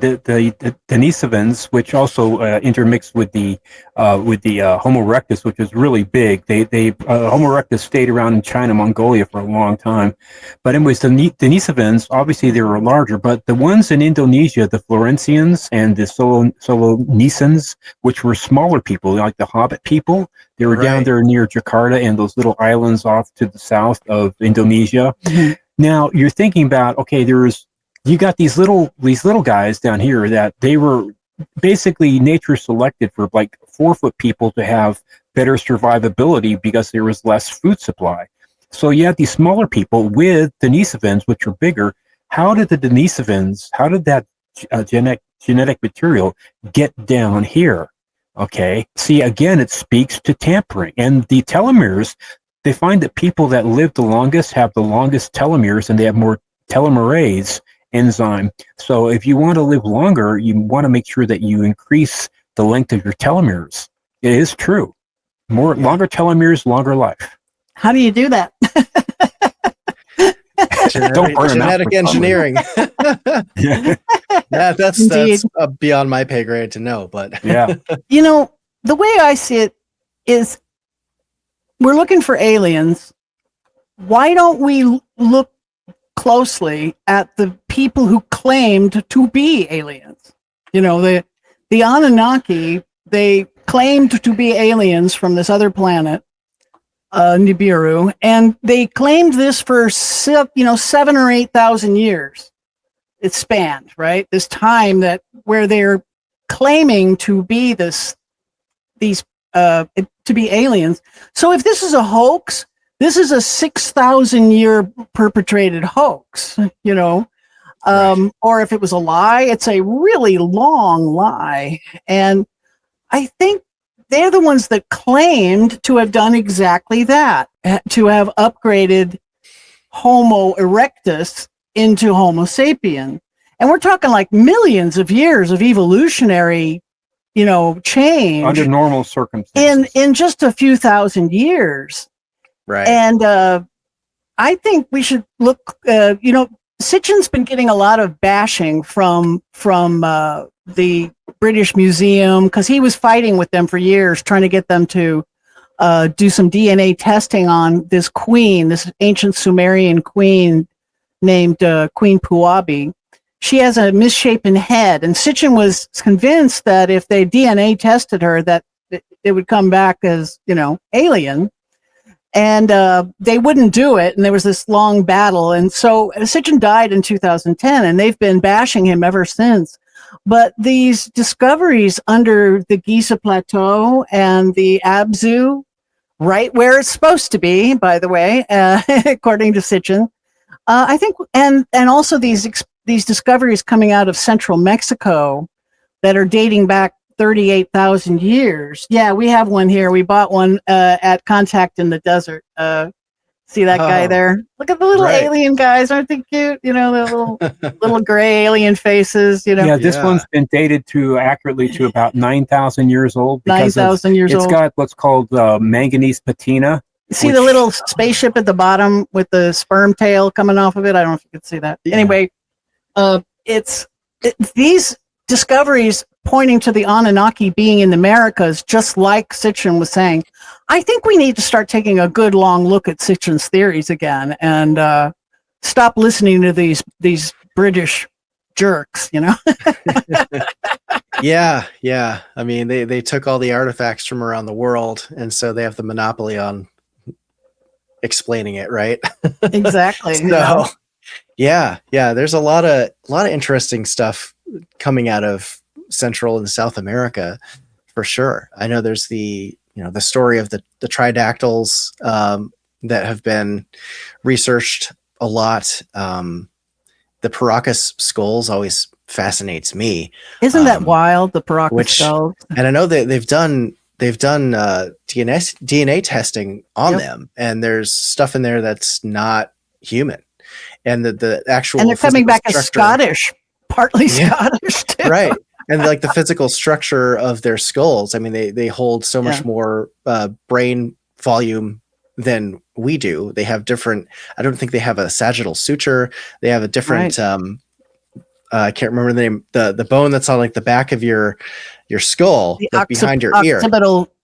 Denisovans, which also intermixed with the Homo erectus, which is really big. They Homo erectus stayed around in China, Mongolia for a long time. But anyways, the Denisovans, obviously they were larger, but the ones in Indonesia, the Floresians and the Solonesans, which were smaller people, like the Hobbit people, they were down there near Jakarta and those little islands off to the south of Indonesia. Now you're thinking about, okay, you got these little guys down here that they were basically nature selected for like 4-foot people to have better survivability because there was less food supply. So you had these smaller people with Denisovans, which are bigger. How did that genetic material get down here? Okay. See, again, it speaks to tampering. And the telomeres, they find that people that live the longest have the longest telomeres, and they have more telomerase enzyme. So if you want to live longer, you want to make sure that you increase the length of your telomeres. It is true. Longer telomeres, longer life. How do you do that? Genetic engineering. That's beyond my pay grade to know, but yeah. The way I see it is we're looking for aliens. Why don't we look closely at the people who claimed to be aliens? The Anunnaki, they claimed to be aliens from this other planet, Nibiru, and they claimed this for 7,000 or 8,000 years. It spanned, right? This time where they're claiming to be to be aliens. So if this is a hoax, this is a 6,000-year perpetrated hoax, or if it was a lie, it's a really long lie. And I think they're the ones that claimed to have done exactly that, to have upgraded Homo erectus into Homo sapien. And we're talking like millions of years of evolutionary, change. Under normal circumstances. In just a few thousand years. Right. And I think we should look, Sitchin's been getting a lot of bashing from the British Museum because he was fighting with them for years, trying to get them to do some DNA testing on this ancient Sumerian queen named Queen Pucwudgie. She has a misshapen head, and Sitchin was convinced that if they DNA tested her, that it would come back as, alien. And they wouldn't do it, and there was this long battle. And so Sitchin died in 2010, and they've been bashing him ever since. But these discoveries under the Giza Plateau and the Abzu, right where it's supposed to be, by the way, according to Sitchin, I think, and also these discoveries coming out of central Mexico that are dating back 38,000 years. Yeah, we have one here. We bought one at Contact in the Desert. See that guy there? Look at the little alien guys. Aren't they cute? The little gray alien faces. Yeah, this one's been dated accurately to about 9,000 years old. 9,000 years old. It's got what's called manganese patina. See the little spaceship at the bottom with the sperm tail coming off of it? I don't know if you can see that. Yeah. Anyway, it's these discoveries pointing to the Anunnaki being in the Americas, just like Sitchin was saying. I think we need to start taking a good long look at Sitchin's theories again and stop listening to these British jerks, Yeah. I mean, they took all the artifacts from around the world, and so they have the monopoly on explaining it, right? Exactly. So, yeah. There's a lot of interesting stuff coming out of Central and South America, for sure. I know there's the the story of the tridactyls that have been researched a lot. The Paracas skulls always fascinates me. Isn't that wild? The Paracas skulls. And I know that they've done DNA testing on them, and there's stuff in there that's not human. And the actual, and they're coming back as Scottish, partly Scottish too. Right. And like the physical structure of their skulls, I mean, they hold so much more brain volume than we do. They have different, I don't think they have a sagittal suture. They have a different, I can't remember the name, the bone that's on like the back of your skull, behind your ear.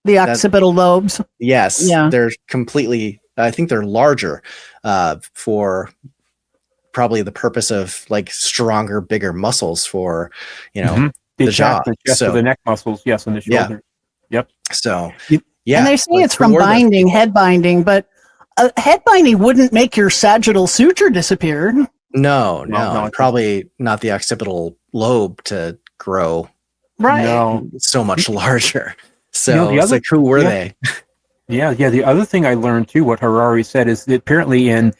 The occipital lobes. Yes. Yeah. They're completely, I think they're larger for probably the purpose of like stronger, bigger muscles for, the jaw. So the neck muscles. Yes. And the shoulder. Yep. So, and they say it's from binding, head binding, but head binding wouldn't make your sagittal suture disappear. No, probably not the occipital lobe to grow. Right. No, it's so much larger. So it's like, who were they? Yeah. The other thing I learned too, what Harari said, is that apparently in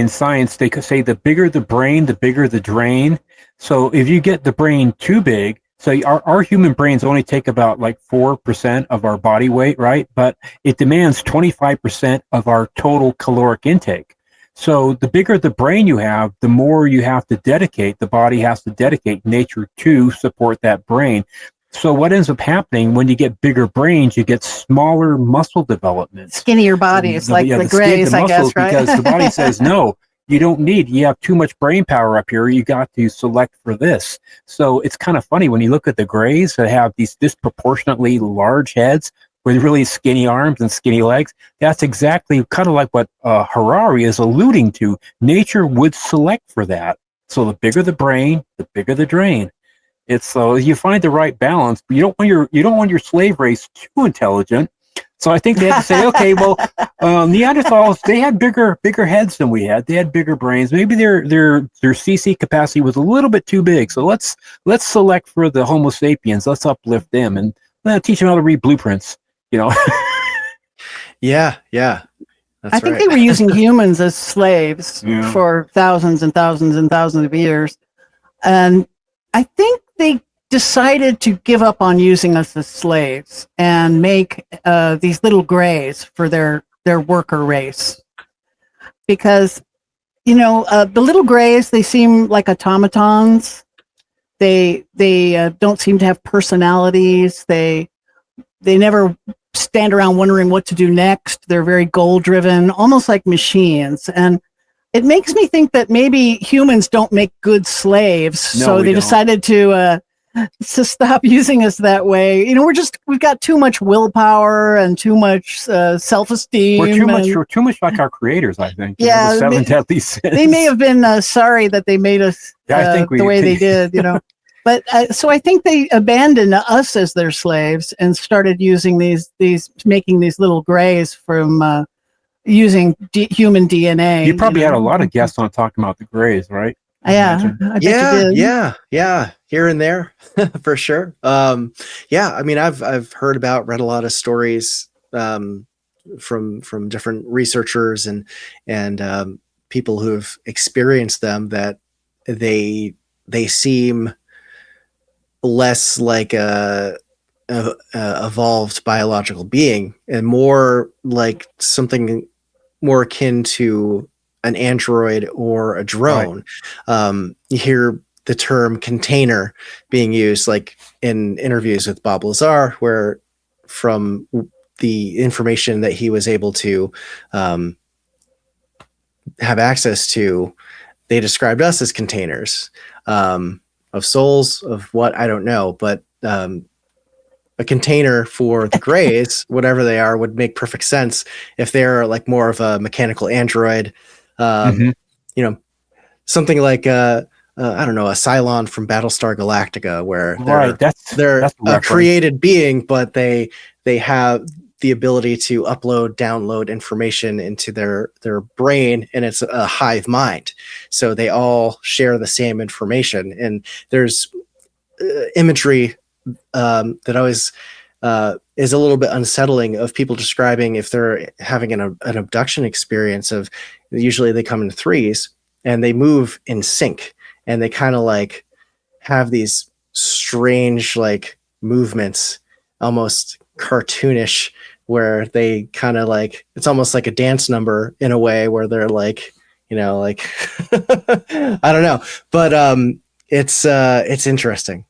science they could say the bigger the brain, the bigger the drain. So if you get the brain too big, so our human brains only take about like 4% of our body weight, right? But it demands 25% of our total caloric intake. So the bigger the brain you have, the more you have to dedicate, the body has to dedicate nature to support that brain. So what ends up happening when you get bigger brains, you get smaller muscle development. Skinnier bodies, like the Greys, I guess, right? Because the body says, no, you have too much brain power up here. You got to select for this. So it's kind of funny when you look at the Greys that have these disproportionately large heads with really skinny arms and skinny legs. That's exactly kind of like what Harari is alluding to. Nature would select for that. So the bigger the brain, the bigger the drain. It's so you find the right balance, but you don't want your slave race too intelligent. So I think they had to say, okay, well, Neanderthals, they had bigger heads than we had. They had bigger brains. Maybe their CC capacity was a little bit too big. So let's select for the Homo sapiens. Let's uplift them and teach them how to read blueprints. Yeah. I think they were using humans as slaves for thousands and thousands and thousands of years. And I think they decided to give up on using us as slaves and make these little Greys for their worker race. Because, the little Greys, they seem like automatons. They don't seem to have personalities. They never stand around wondering what to do next. They're very goal-driven, almost like machines. And it makes me think that maybe humans don't make good slaves. No, so they decided to stop using us that way. We've got too much willpower and too much self-esteem. We're too much like our creators, I think. Yeah. The seven deadly sins. They may have been sorry that they made us the way they did, But so I think they abandoned us as their slaves and started using making these little Greys from using human DNA. You probably had a lot of guests on talking about the Greys, right? Yeah, I bet you did. Yeah, here and there, for sure. I mean, I've read a lot of stories from different researchers and people who have experienced them, that they seem less like a evolved biological being and more like something more akin to an android or a drone. Right. You hear the term container being used, like in interviews with Bob Lazar, where from the information that he was able to have access to, they described us as containers of souls, of what, I don't know, but a container for the Greys, whatever they are, would make perfect sense if they're like more of a mechanical android. Something like I don't know, a Cylon from Battlestar Galactica, where they're a created being, but they have the ability to upload, download information into their brain, and it's a hive mind. So they all share the same information, and there's imagery that always is a little bit unsettling, of people describing if they're having an abduction experience of, usually they come in threes and they move in sync, and they kind of like have these strange like movements, almost cartoonish, where they kind of like, it's almost like a dance number in a way, where they're like, you know, like I don't know, but it's interesting.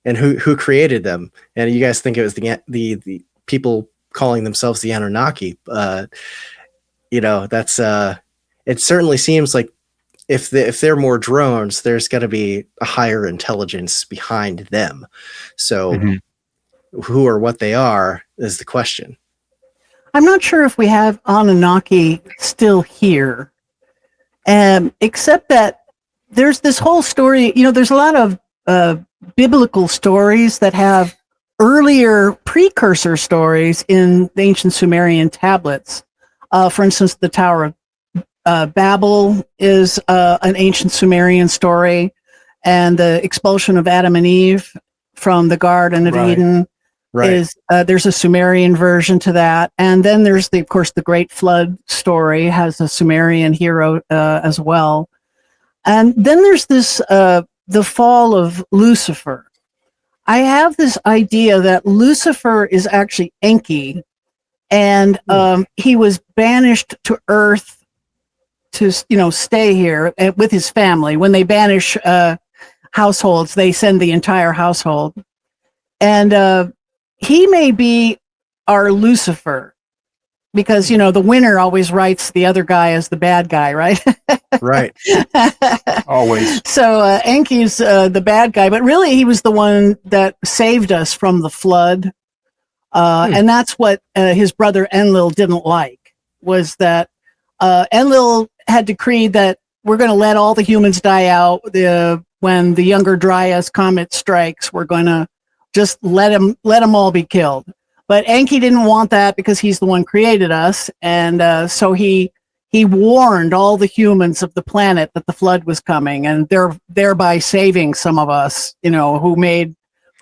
And who created them? And you guys think it was the people calling themselves the Anunnaki? You know, that's it certainly seems like if they're more drones, there's got to be a higher intelligence behind them. So who or what they are is the question. I'm not sure if we have Anunnaki still here, except that there's this whole story. You know, there's a lot of biblical stories that have earlier precursor stories in the ancient Sumerian tablets. For instance, the Tower of Babel is an ancient Sumerian story, and the expulsion of Adam and Eve from the Garden of Eden is there's a Sumerian version to that. And then there's of course the Great Flood story has a Sumerian hero as well. And then there's this the fall of Lucifer. I have this idea that Lucifer is actually Enki, and he was banished to Earth to, you know, stay here with his family. When they banish households, they send the entire household, and he may be our Lucifer, because, you know, the winner always writes the other guy as the bad guy, right? Right. Always. So Enki's the bad guy, but really he was the one that saved us from the flood. And that's what his brother Enlil didn't like, was that Enlil had decreed that we're going to let all the humans die out. When the Younger Dryas comet strikes, we're going to just let them all be killed. But Enki didn't want that, because he's the one created us, and so he warned all the humans of the planet that the flood was coming, and thereby saving some of us, you know, who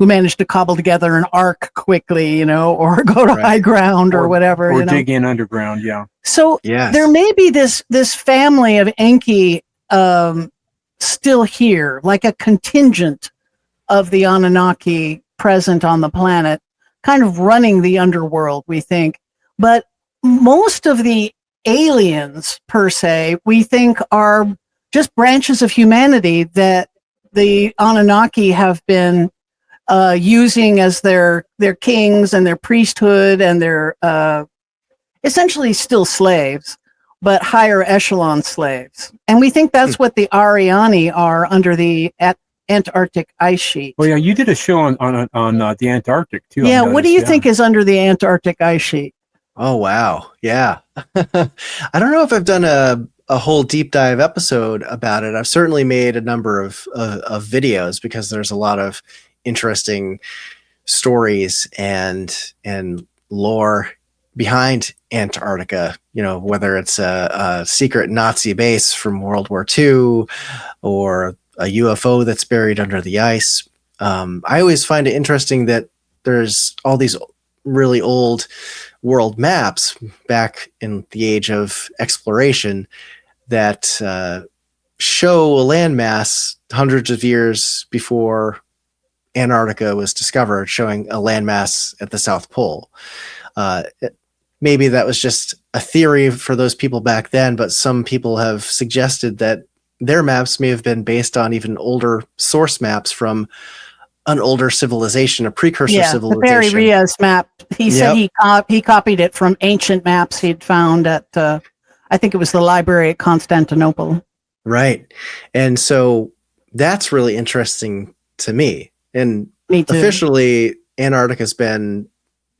managed to cobble together an ark quickly, you know, or go to high ground or whatever, or you know? dig in underground. Yeah. So there may be this family of Enki still here, like a contingent of the Anunnaki present on the planet, kind of running the underworld, we think. But most of the aliens, per se, we think are just branches of humanity that the Anunnaki have been using as their kings and their priesthood, and their essentially still slaves, but higher echelon slaves. And we think that's what the Ariani are under the Antarctic ice sheet. Well, yeah, you did a show on the Antarctic too. Yeah, what do you think is under the Antarctic ice sheet? Oh wow, yeah. I don't know if I've done a whole deep dive episode about it. I've certainly made a number of videos, because there's a lot of interesting stories and lore behind Antarctica. You know, whether it's a secret Nazi base from World War II, or a UFO that's buried under the ice. I always find it interesting that there's all these really old world maps back in the age of exploration that show a landmass hundreds of years before Antarctica was discovered, showing a landmass at the South Pole. Maybe that was just a theory for those people back then, but some people have suggested that their maps may have been based on even older source maps from an older civilization, a precursor civilization. The Barry Rios map. He said he copied it from ancient maps he'd found at, I think it was the library at Constantinople. Right. And so that's really interesting to me. And me too. Officially, Antarctica's been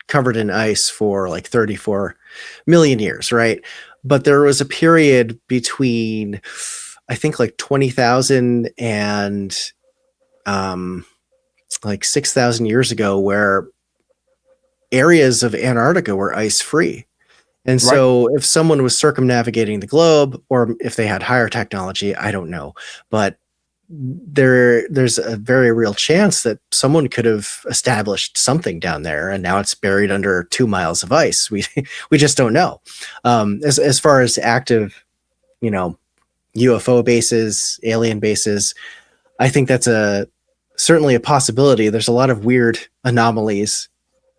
covered in ice for like 34 million years, right? But there was a period between, I think, like 20,000 and like 6,000 years ago, where areas of Antarctica were ice free. And so if someone was circumnavigating the globe, or if they had higher technology, I don't know, but there's a very real chance that someone could have established something down there, and now it's buried under 2 miles of ice. We just don't know. As far as active, UFO bases, alien bases, I think that's certainly a possibility. There's a lot of weird anomalies.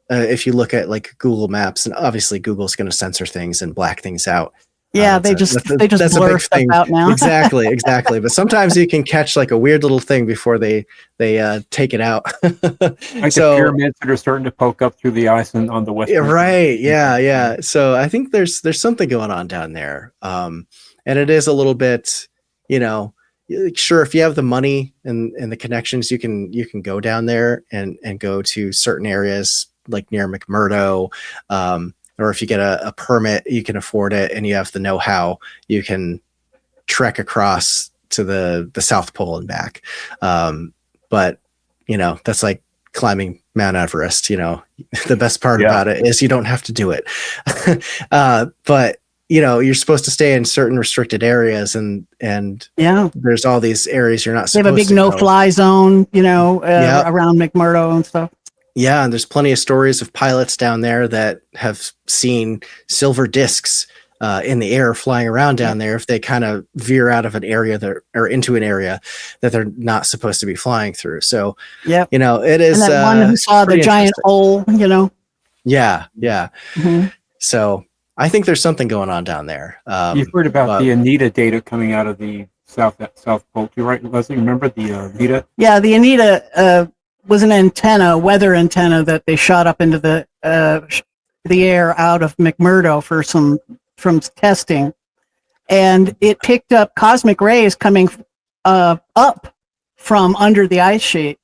If you look at like Google Maps, and obviously Google's going to censor things and black things out. Yeah, they just blur stuff out now. Exactly. But sometimes you can catch like a weird little thing before they take it out. Like the pyramids that are starting to poke up through the ice on the west. Right. Yeah. So I think there's something going on down there. And it is a little bit, sure, if you have the money and the connections, you can go down there and go to certain areas like near McMurdo. Or if you get a permit, you can afford it, and you have the know-how, you can trek across to the South Pole and back. But that's like climbing Mount Everest. The best part about it is you don't have to do it. But you're supposed to stay in certain restricted areas, and there's all these areas you're not supposed to. They have a big no-fly zone, around McMurdo and stuff. Yeah, and there's plenty of stories of pilots down there that have seen silver discs in the air flying around down there if they kind of veer out of an area or into an area that they're not supposed to be flying through. So, it is. And that one who saw the giant hole, Yeah. Mm-hmm. So I think there's something going on down there. You've heard about the Anita data coming out of the South Pole, you right, Leslie? Remember the Anita? Yeah, the Anita was an weather antenna that they shot up into the air out of McMurdo from testing, and it picked up cosmic rays coming up from under the ice sheet.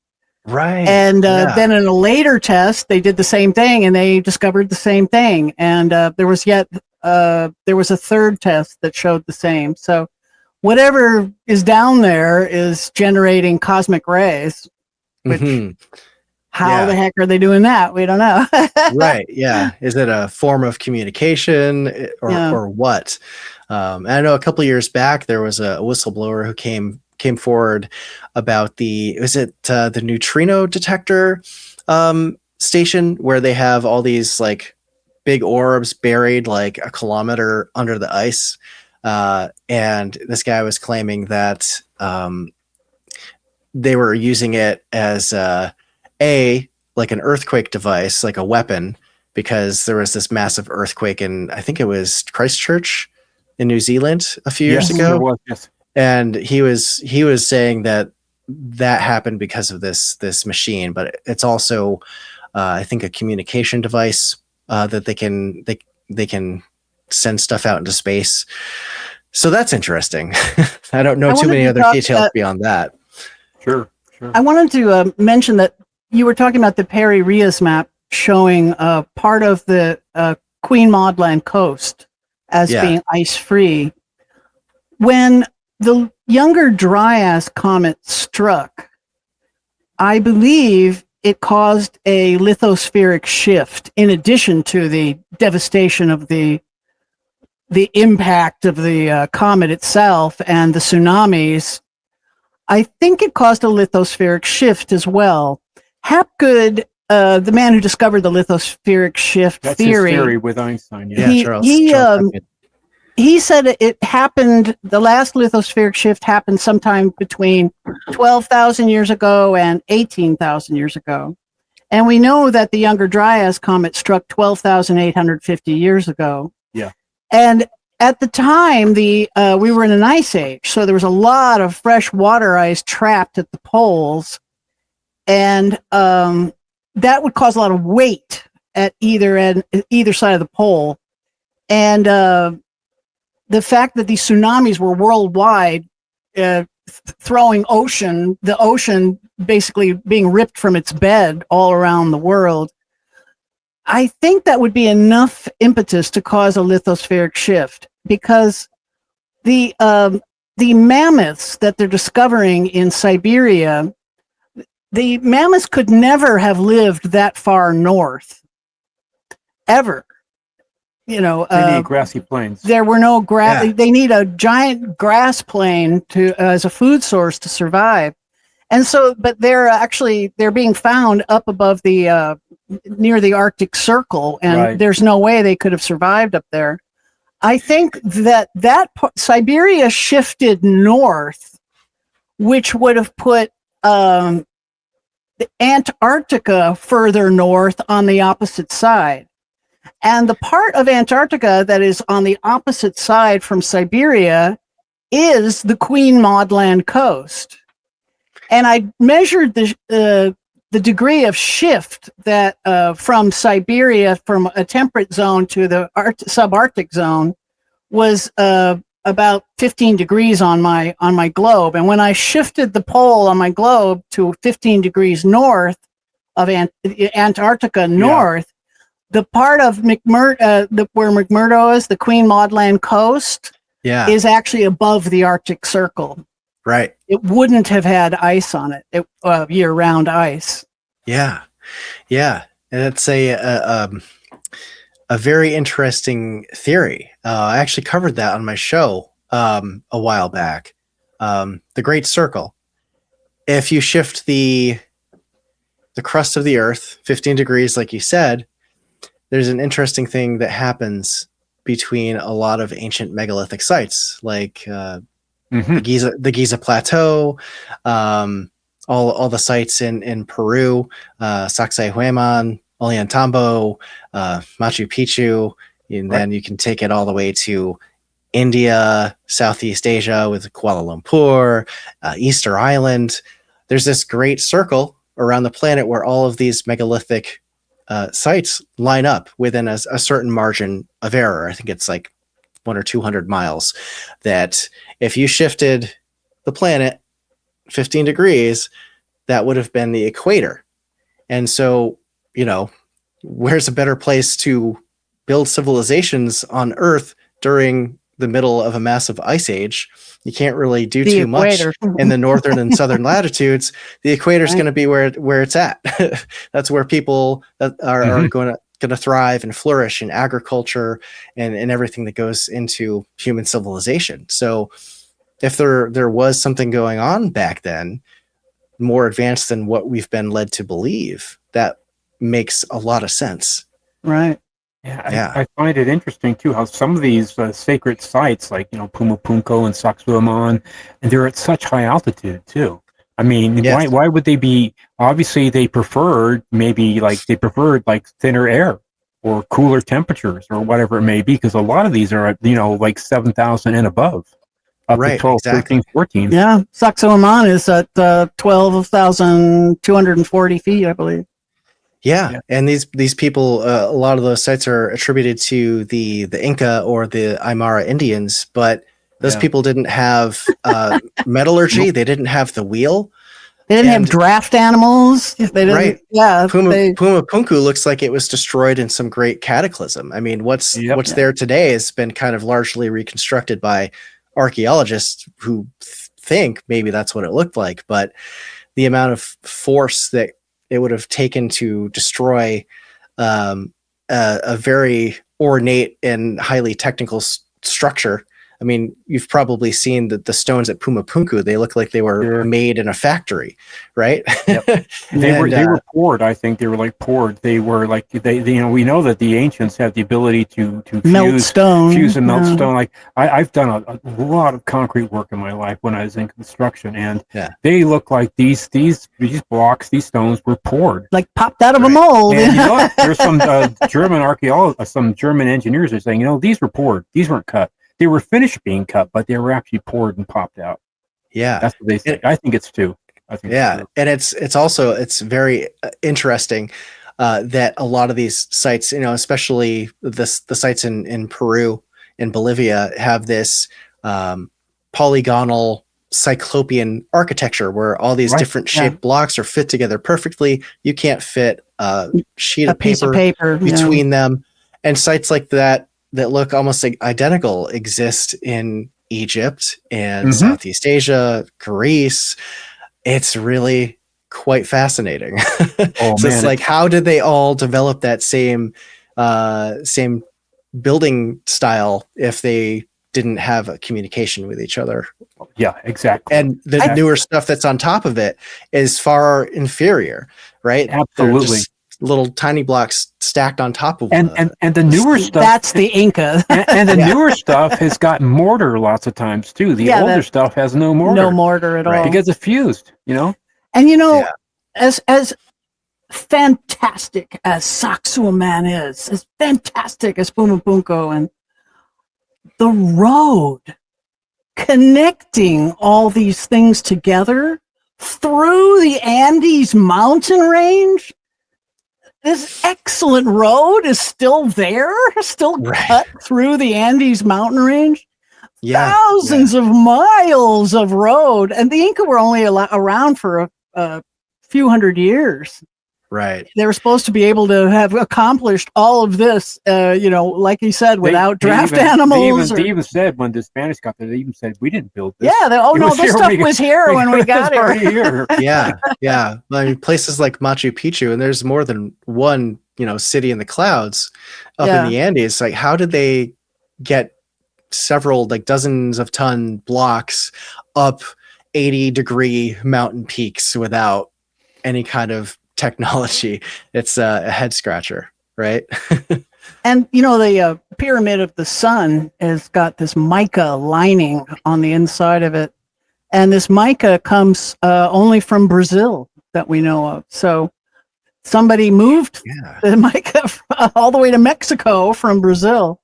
Right. And then in a later test, they did the same thing, and they discovered the same thing. And there was a third test that showed the same. So whatever is down there is generating cosmic rays. Which, how the heck are they doing that? We don't know. Right. Yeah. Is it a form of communication or what? And I know a couple of years back, there was a whistleblower who came forward about the neutrino detector station, where they have all these like big orbs buried like a kilometer under the ice. And this guy was claiming that, they were using it as like an earthquake device, like a weapon, because there was this massive earthquake in, I think it was Christchurch in New Zealand a few years ago. It was, yes. And he was saying that happened because of this machine, but it's also I think a communication device that they can send stuff out into space. So that's interesting. I don't know too many other details beyond that. Sure. I wanted to mention that you were talking about the Perry Rias map showing part of the Queen Maud Land coast as being ice-free. When the Younger Dryas comet struck, I believe it caused a lithospheric shift in addition to the devastation of the impact of the comet itself and the tsunamis. I think it caused a lithospheric shift as well. Hapgood, the man who discovered the lithospheric shift theory. His theory with Einstein. Charles he said it happened, the last lithospheric shift happened sometime between 12,000 years ago and 18,000 years ago. And we know that the Younger Dryas comet struck 12,850 years ago. Yeah. And at the time, we were in an ice age, so there was a lot of fresh water ice trapped at the poles, and that would cause a lot of weight at either side of the pole. And the fact that these tsunamis were worldwide, throwing the ocean basically being ripped from its bed all around the world, I think that would be enough impetus to cause a lithospheric shift, because the mammoths that they're discovering in Siberia, the mammoths could never have lived that far north, ever. you know, They need grassy plains. there were no grass. Yeah. They need a giant grass plain to as a food source to survive. And so, but they're being found up above the near the Arctic Circle, and Right. there's no way they could have survived up there. I think Siberia shifted north, which would have put the Antarctica further north on the opposite side. And the part of Antarctica that is on the opposite side from Siberia is the Queen Maud Land coast. And I measured the degree of shift that from Siberia, from a temperate zone to the subarctic zone, was about 15 degrees on my globe. And when I shifted the pole on my globe to 15 degrees north of Antarctica north, the part of where McMurdo is, the Queen Maud Land coast, is actually above the Arctic Circle. Right. It wouldn't have had ice on it, year-round ice. Yeah. And it's a very interesting theory. I actually covered that on my show a while back. The Great Circle. If you shift the crust of the Earth 15 degrees, like you said, there's an interesting thing that happens between a lot of ancient megalithic sites, like the Giza Plateau, all the sites in Peru, Sacsayhuaman, Ollantaytambo, Machu Picchu, and then you can take it all the way to India, Southeast Asia with Kuala Lumpur, Easter Island. There's this great circle around the planet where all of these megalithic sites line up within a certain margin of error. I think it's like 100 or 200 miles, that if you shifted the planet 15 degrees, that would have been the equator. And so, where's a better place to build civilizations on Earth during the middle of a massive ice age? You can't really do too much in the northern and southern latitudes. The equator is going to be where it's at. That's where people are going to thrive and flourish in agriculture and everything that goes into human civilization. So if there was something going on back then, more advanced than what we've been led to believe, that makes a lot of sense. Right. Yeah, I find it interesting too how some of these sacred sites, like Pumapunku and Sacsayhuaman, and they're at such high altitude too. I mean, why would they be? Obviously, they preferred thinner air or cooler temperatures or whatever it may be, because a lot of these are at like 7,000 and above, up to 12, 13, 14. Yeah, Sacsayhuaman is at 12,240 feet, I believe. Yeah, and these people, a lot of those sites are attributed to the Inca or the Aymara Indians, but those people didn't have metallurgy. They didn't have the wheel. They didn't have draft animals. They didn't, right. Yeah. Pumapunku looks like it was destroyed in some great cataclysm. I mean, what's there today has been kind of largely reconstructed by archaeologists who think maybe that's what it looked like, but the amount of force that it would have taken to destroy a very ornate and highly technical structure. I mean, you've probably seen the stones at Pumapunku. They look like they were made in a factory, right? Yep. They were poured. I think they were poured. They were we know that the ancients had the ability to fuse and melt stone. I've done a lot of concrete work in my life when I was in construction, and they look like these blocks, these stones were poured, popped out of a mold. And you know what? There's some German archaeologists, some German engineers are saying, these were poured. These weren't cut. They were finished being cut, but they were actually poured and popped out. Yeah, that's what they say. I think it's two. And it's very interesting that a lot of these sites, especially the sites in Peru and Bolivia, have this polygonal cyclopean architecture where all these different shaped blocks are fit together perfectly. You can't fit a sheet of paper between them, and sites like that look almost identical exist in Egypt and Southeast Asia, Greece. It's really quite fascinating. It's how did they all develop that same building style if they didn't have a communication with each other. Yeah, exactly. And the newer stuff that's on top of it is far inferior, right? Absolutely. They're just little tiny blocks stacked on top of and the newer stuff, that's the Inca. and the newer stuff has got mortar lots of times too. The older stuff has no mortar at all because it's fused, you know. And as fantastic as Sacsayhuaman is, as fantastic as Pumapunku, and the road connecting all these things together through the Andes mountain range, this excellent road is still there, still cut through the Andes mountain range. Thousands of miles of road. And the Inca were only around for a few hundred years. Right. They were supposed to be able to have accomplished all of this, like you said, without draft animals. They even said when the Spanish got there, they even said, we didn't build this. Yeah. This stuff was here when we got here. Yeah. I mean, places like Machu Picchu, and there's more than one, city in the clouds up in the Andes. Like, how did they get several, like dozens of ton blocks up 80-degree mountain peaks without any kind of technology? It's a head scratcher, right? And the pyramid of the sun has got this mica lining on the inside of it, and this mica comes only from Brazil that we know of. So somebody moved the mica all the way to Mexico from Brazil.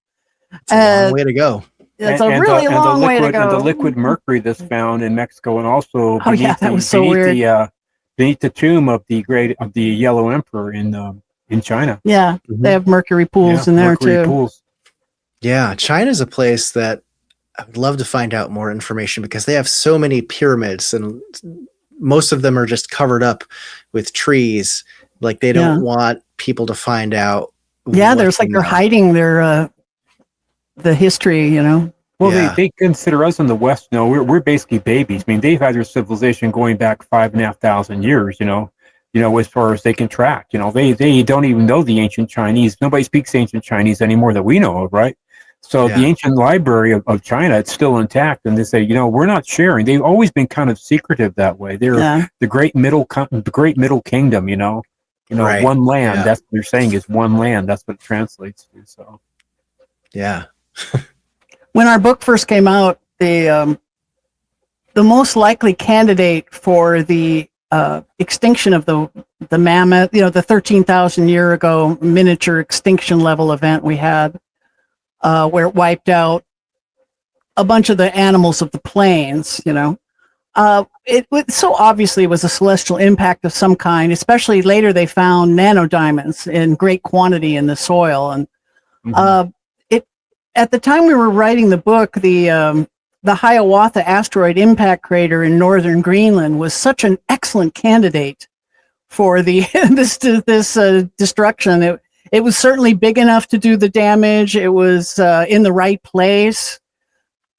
It's a long way to go. It's a really long way to go. And the liquid mercury that's found in Mexico, and also beneath the tomb of the Yellow Emperor in China. Yeah, they have mercury pools in there too. Pools. Yeah, China's a place that I would love to find out more information, because they have so many pyramids, and most of them are just covered up with trees. Like, they don't want people to find out. Yeah, there's like they're hiding their the history, Well, they consider us in the West. We're basically babies. I mean, they've had their civilization going back 5,500 years. As far as they can track. They don't even know the ancient Chinese. Nobody speaks ancient Chinese anymore that we know of, right? So the ancient library of China, it's still intact, and they say, we're not sharing. They've always been kind of secretive that way. They're the great middle kingdom. One land. That's what they're saying is one land. That's what it translates to. So, yeah. When our book first came out, the most likely candidate for the extinction of the mammoth, the 13,000 year ago miniature extinction level event we had, where it wiped out a bunch of the animals of the plains, so obviously it was a celestial impact of some kind. Especially later, they found nanodiamonds in great quantity in the soil, and at the time we were writing the book, the Hiawatha asteroid impact crater in northern Greenland was such an excellent candidate for this destruction. It was certainly big enough to do the damage. It was in the right place.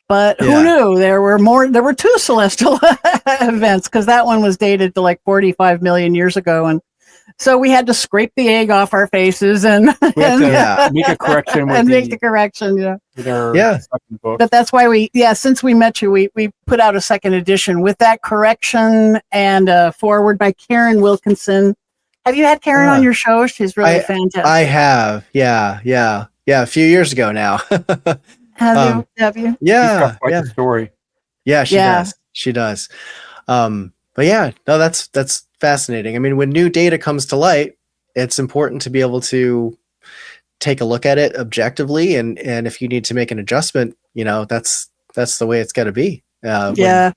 But who knew? There were two celestial events, because that one was dated to like 45 million years ago, and so we had to scrape the egg off our faces and make a correction and make the correction. Second book. But that's why since we met you, we put out a second edition with that correction and forward by Karen Wilkinson. Have you had Karen on your show? She's really fantastic. I have. Yeah. A few years ago now. Have you? Yeah. She's got quite the story. Yeah, she does. But that's fascinating. I mean, when new data comes to light, it's important to be able to take a look at it objectively, and if you need to make an adjustment, that's the way it's got to be. You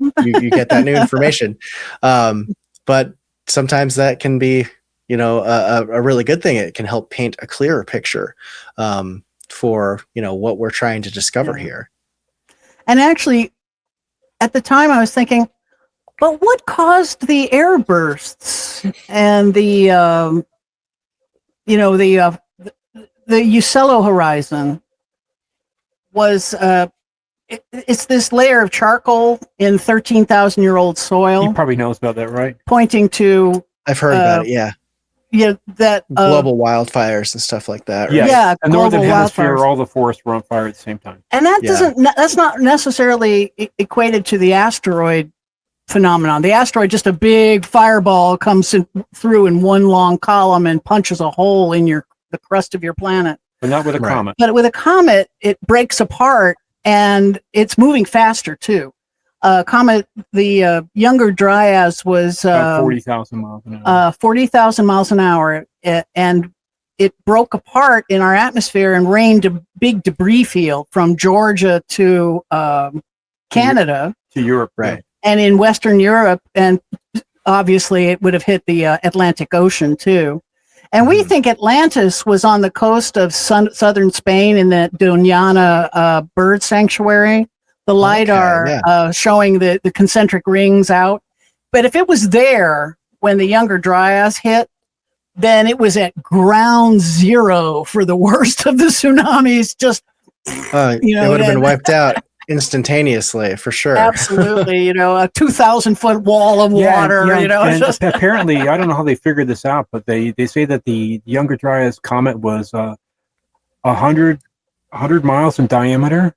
get that new information. But sometimes that can be, a really good thing. It can help paint a clearer picture for, what we're trying to discover here. And actually, at the time I was thinking, but what caused the air bursts and the Uccello horizon? Was it's this layer of charcoal in 13,000-year-old soil. He probably knows about that, right? Pointing to. I've heard about it. Yeah. that global wildfires and stuff like that. Right? Yeah, the northern global hemisphere, wildfires. all the forests were on fire at the same time. And that's not necessarily equated to the asteroid phenomenon. The asteroid, just a big fireball comes through in one long column and punches a hole in the crust of your planet. But not with a comet. But with a comet, it breaks apart and it's moving faster too. Comet, the Younger Dryas was 40,000 miles an hour. 40,000 miles an hour, and it broke apart in our atmosphere and rained a big debris field from Georgia to Canada. To Europe, right. And in Western Europe, and obviously it would have hit the Atlantic Ocean too. And we think Atlantis was on the coast of southern Spain in the Doñana bird sanctuary. The LiDAR showing the concentric rings out. But if it was there when the Younger Dryas hit, then it was at ground zero for the worst of the tsunamis. Just, it would have been wiped out instantaneously for sure. Absolutely. A 2,000-foot wall of water. And apparently, I don't know how they figured this out, but they say that the Younger Dryas comet was 100 miles in diameter.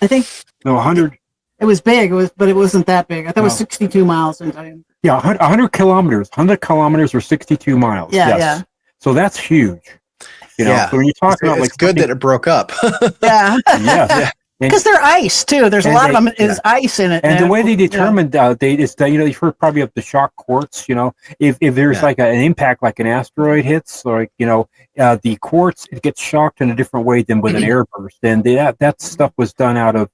I think 100. It was big. But it wasn't that big. I thought it was 62 miles in diameter. Yeah, 100 kilometers. 100 kilometers or 62 miles. Yeah. So that's huge. So when you talk about it's good that it broke up. Yeah. Because they're ice too. There's a lot of them is ice in it. And the way they determined you've heard probably of the shock quartz. If there's like an impact, like an asteroid hits, like the quartz, it gets shocked in a different way than with an airburst. And that stuff was done out of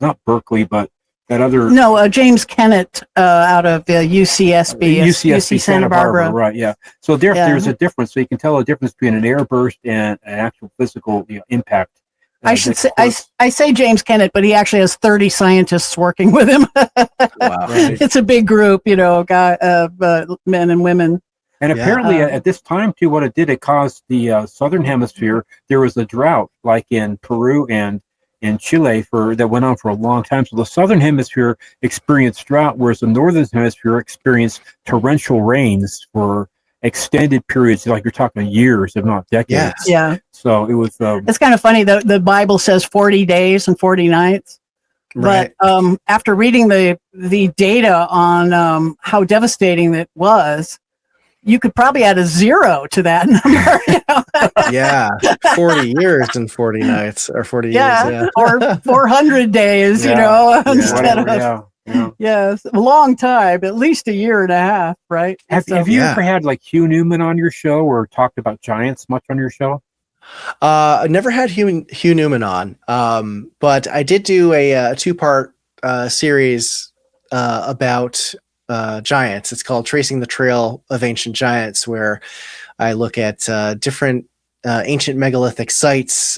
not Berkeley, but that other James Kennett out of UCSB Santa Barbara. Right? Yeah. So there's a difference. So you can tell the difference between an airburst and an actual physical impact. I should say I say James Kennett, but he actually has 30 scientists working with him. Wow. It's a big group, men and women. And apparently at this time too, what it did, it caused the southern hemisphere. There was a drought like in Peru and in Chile that went on for a long time. So the southern hemisphere experienced drought, whereas the northern hemisphere experienced torrential rains for extended periods, like you're talking years, if not decades. Yeah. So it was. It's kind of funny. The Bible says 40 days and 40 nights. Right. But after reading the data on how devastating it was, you could probably add a 0 to that number. Yeah. 40 years and 40 nights or 40 years. Yeah. Or 400 days, instead of. Yes, a long time, at least a year and a half, right? Have you ever had like Hugh Newman on your show or talked about giants much on your show? I never had Hugh Newman on, but I did do a 2-part series about giants. It's called Tracing the Trail of Ancient Giants, where I look at different ancient megalithic sites,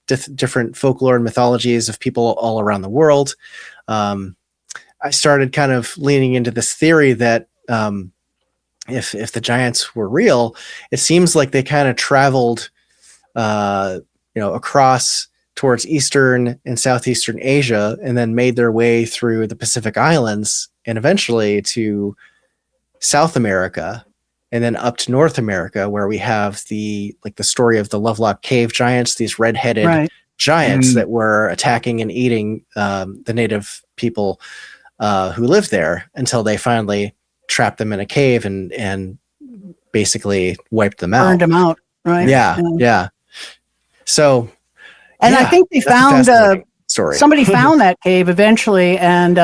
different folklore and mythologies of people all around the world. I started kind of leaning into this theory that if the giants were real, it seems like they kind of traveled, across towards Eastern and Southeastern Asia, and then made their way through the Pacific Islands, and eventually to South America, and then up to North America, where we have the story of the Lubbock Cave giants, these red-headed giants that were attacking and eating the native people who lived there, until they finally trapped them in a cave and basically wiped them out. Burned them out, right? Yeah. So, I think they found story. Somebody found that cave eventually, and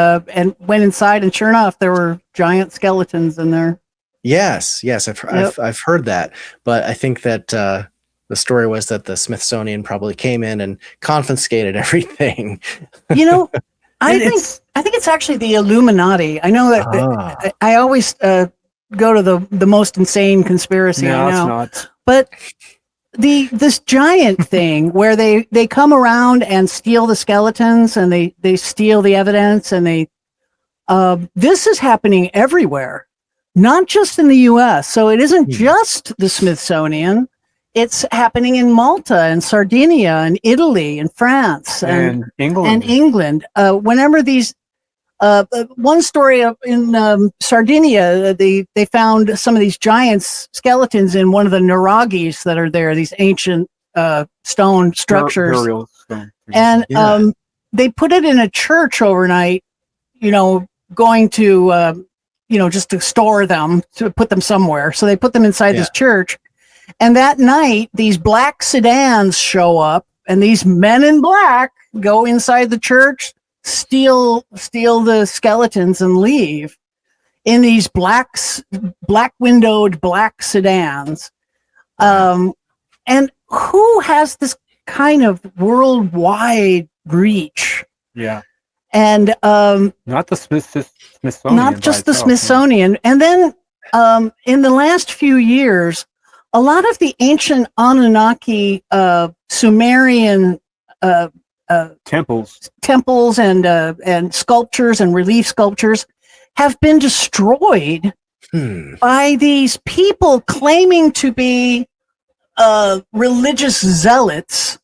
went inside, and sure enough, there were giant skeletons in there. Yes, I've heard that, but I think that the story was that the Smithsonian probably came in and confiscated everything. I think it's actually the Illuminati. I know that I always go to the most insane conspiracy. No, I know, it's not. But this giant thing where they come around and steal the skeletons, and they steal the evidence, and this is happening everywhere, not just in the U.S. So it isn't just the Smithsonian. It's happening in Malta and Sardinia and Italy and France and England. Whenever these One story in Sardinia, they found some of these giant skeletons in one of the nuragis that are there, these ancient stone structures. Burial stone. And they put it in a church overnight, going to, just to store them, to put them somewhere. So they put them inside this church. And that night, these black sedans show up, and these men in black go inside the church, steal the skeletons, and leave in these black windowed black sedans. And who has this kind of worldwide reach? Yeah. And not the Smithsonian. Not just the Smithsonian. And then in the last few years, a lot of the ancient Anunnaki Sumerian temples and sculptures and relief sculptures have been destroyed by these people claiming to be religious zealots.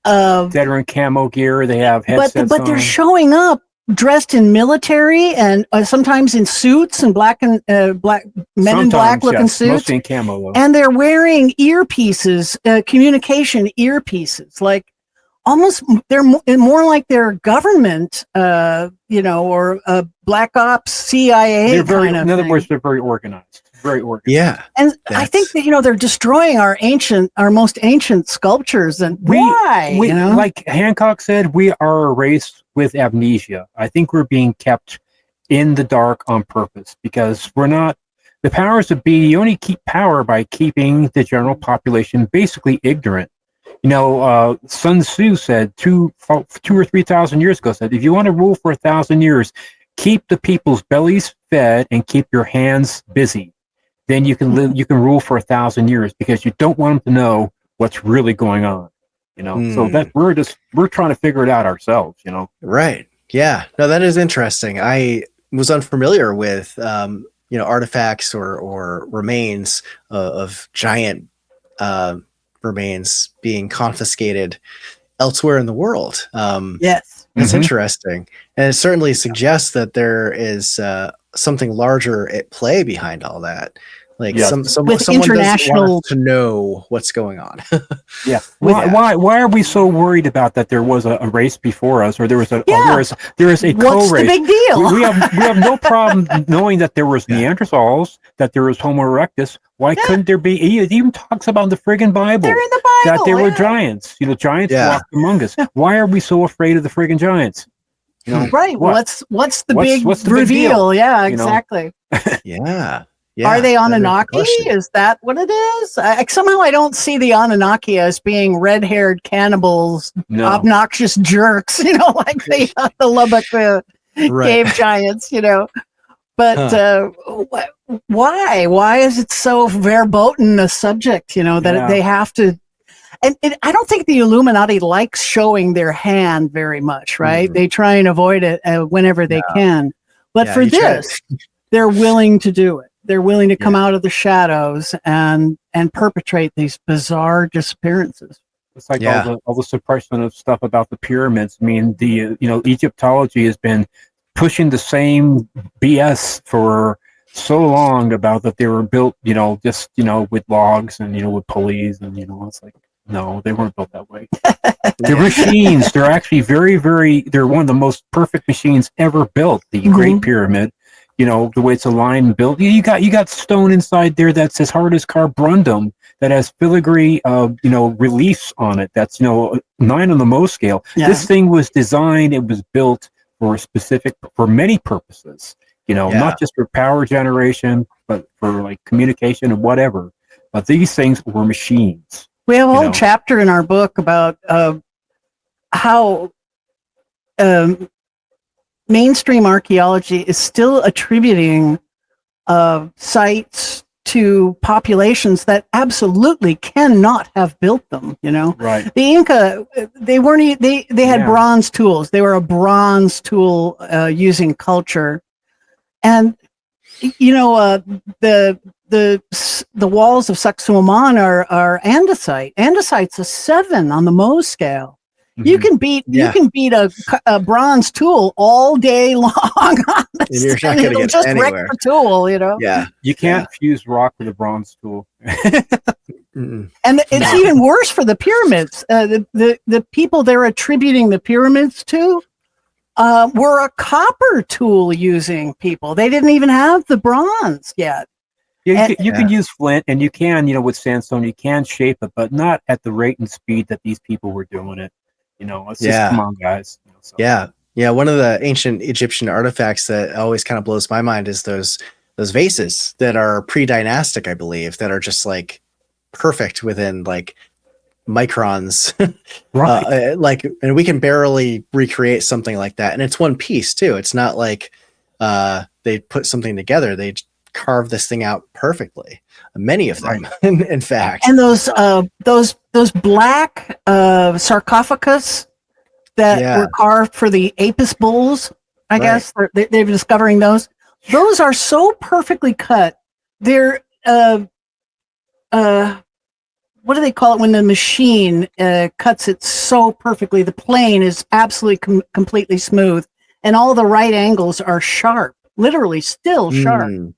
That are in camo gear. They have headsets but they're showing up dressed in military and sometimes in suits and black men in black looking suits, mostly in camo though. And they're wearing earpieces, communication earpieces, like almost they're more like their government, or black ops, CIA. In other words, they're very organized. Very organized. Yeah. And I think that, they're destroying our most ancient sculptures. And why? Like Hancock said, we are a race with amnesia. I think we're being kept in the dark on purpose because we're not, the powers that be, you only keep power by keeping the general population basically ignorant. Sun Tzu said 2 or 3,000 years ago, said, if you want to rule for 1,000 years, keep the people's bellies fed and keep your hands busy. Then you can rule for 1,000 years because you don't want them to know what's really going on. So that we're trying to figure it out ourselves. Right. Yeah. No, that is interesting. I was unfamiliar with artifacts or remains of giant remains being confiscated elsewhere in the world. Yes. That's interesting. And it certainly suggests that there is something larger at play behind all that. Like someone doesn't want us to know what's going on. Yeah. Why are we so worried about that there was a race before us, or there was a co-race? What's the big deal? we have no problem knowing that there was Neanderthals, that there was Homo erectus. Why couldn't there be? It even talks about in the friggin' Bible. They're in the Bible, that there were giants. Giants walked among us. Why are we so afraid of the friggin' giants? Right. What's the big reveal? Yeah, exactly. Yeah. Are they Anunnaki? Is that what it is? Somehow I don't see the Anunnaki as being red-haired cannibals, obnoxious jerks, like the Lubbock cave giants, But why? Why is it so verboten a subject, that they have to... And I don't think the Illuminati likes showing their hand very much, right? They try and avoid it whenever they can. But for this, they're willing to do it. They're willing to come out of the shadows and perpetrate these bizarre disappearances. It's like all the suppression of stuff about the pyramids. I mean, the Egyptology has been pushing the same BS for so long about that they were built, with logs and with pulleys and it's like, no, they weren't built that way. They're machines. They're actually very, very. They're one of the most perfect machines ever built. The Great Pyramid. The way it's aligned and built. You got stone inside there that's as hard as carborundum, that has filigree reliefs on it. That's 9 on the Mohs scale. Yeah. This thing was designed. It was built for many purposes. Not just for power generation, but for like communication and whatever. But these things were machines. We have a whole chapter in our book about how mainstream archaeology is still attributing sites to populations that absolutely cannot have built them. Right. The Inca, they had bronze tools. They were a bronze tool using culture, and the walls of Sacsayhuaman are andesite. Andesite's a 7 on the Mohs scale. You can beat a bronze tool all day long on And you're not going to get just anywhere. wreck the tool, you know. Yeah, You can't fuse rock with a bronze tool. Mm-mm. And it's even worse for the pyramids. The people they're attributing the pyramids to were a copper tool using people. They didn't even have the bronze yet. Yeah, you can use flint, and you can, with sandstone, you can shape it, but not at the rate and speed that these people were doing it. It's just, come on, guys. Yeah. One of the ancient Egyptian artifacts that always kind of blows my mind is those vases that are pre-dynastic, I believe, that are just like perfect within like microns. Right. And we can barely recreate something like that. And it's one piece too. It's not like they put something together. They carve this thing out perfectly. Many of them, in fact. And those black sarcophagus that were carved for the Apis bulls, I guess they're discovering those. Those are so perfectly cut. They're what do they call it when the machine cuts it so perfectly? The plane is absolutely completely smooth, and all the right angles are sharp, literally still sharp.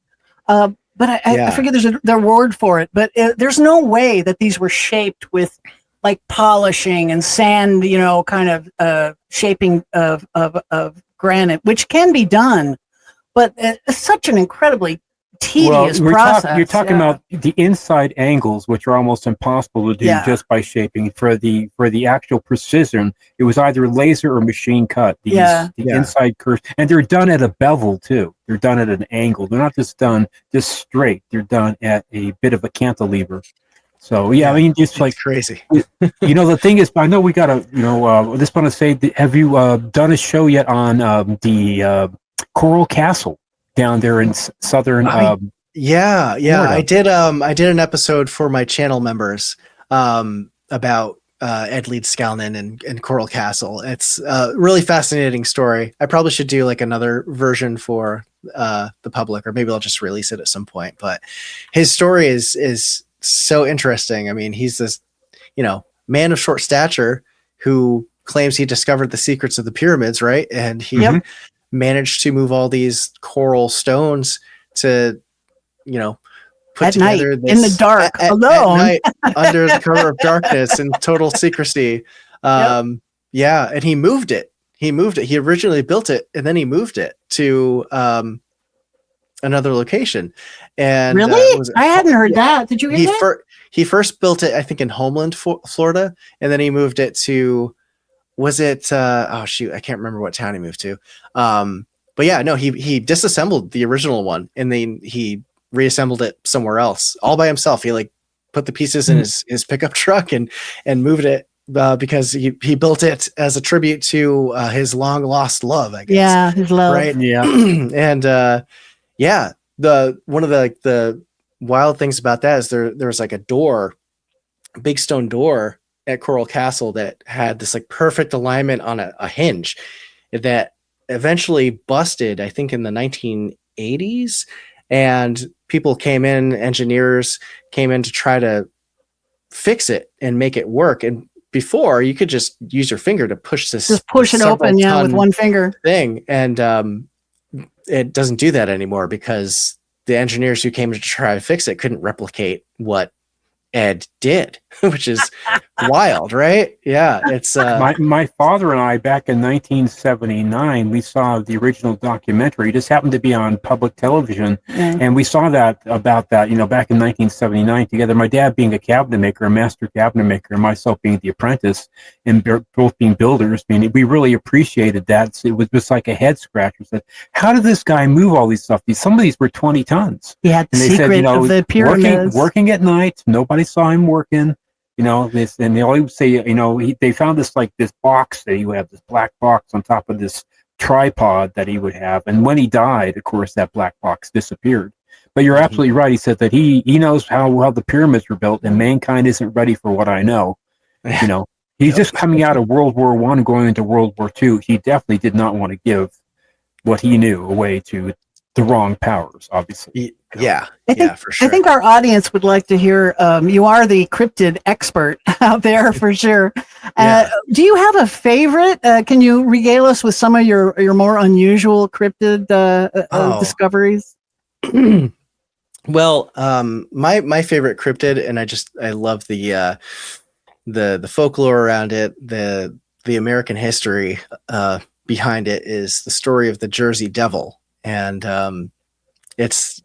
But I forget their word for it. But there's no way that these were shaped with like polishing and sand, kind of shaping of granite, which can be done, but it's such an incredibly tedious process. You're talking about the inside angles, which are almost impossible to do just by shaping. For the actual precision, it was either laser or machine cut. The inside curves, and they're done at a bevel too. They're done at an angle. They're not just done just straight. They're done at a bit of a cantilever. So I mean, just like crazy. The thing is, I know we got to, just want to say, have you done a show yet on the Coral Castle down there in southern? Florida? I did an episode for my channel members about Ed Leeds Scalnan and Coral Castle. It's a really fascinating story. I probably should do like another version for the public, or maybe I'll just release it at some point. But his story is so interesting. I mean, he's this, man of short stature who claims he discovered the secrets of the pyramids, right? And he managed to move all these coral stones to, put at together night, in the dark, alone, at night, under the cover of darkness and total secrecy. And he moved it. He originally built it, and then he moved it to another location. And really, I hadn't heard that. Did you hear that? He first built it, I think, in Homeland, Florida, and then he moved it to. Was it? I can't remember what town he moved to. But yeah, no, he disassembled the original one, and then he reassembled it somewhere else all by himself. He like put the pieces in his pickup truck and moved it because he built it as a tribute to his long lost love, I guess. Yeah, his love. Right. Yeah. And one of the wild things about that is there was like a big stone door at Coral Castle that had this like perfect alignment on a hinge that eventually busted, I think in the 1980s, and engineers came in to try to fix it and make it work. And before, you could just use your finger to push it open, with one finger thing. And it doesn't do that anymore because the engineers who came to try to fix it couldn't replicate what Ed did, which is wild, right? Yeah, it's my father and I back in 1979. We saw the original documentary. It just happened to be on public television, and we saw about that. Back in 1979 together. My dad being a cabinet maker, a master cabinet maker, and myself being the apprentice, and both being builders. I mean, we really appreciated that. It was just like a head scratcher. Said, how did this guy move all these stuff? Some of these were 20 tons. He had the secret of the pyramids. Working at night. Nobody saw him working. And they always say, they found this box that he would have, this black box on top of this tripod that he would have. And when he died, of course, that black box disappeared. But you're absolutely right. He said that he knows how the pyramids were built, and mankind isn't ready for what I know. He's just coming out of World War I and going into World War II. He definitely did not want to give what he knew away to the wrong powers, obviously. Yeah, for sure. I think our audience would like to hear. You are the cryptid expert out there for sure. Do you have a favorite? Can you regale us with some of your more unusual cryptid discoveries? Well, my favorite cryptid, and I love the folklore around it, the American history behind it, is the story of the Jersey Devil, and it's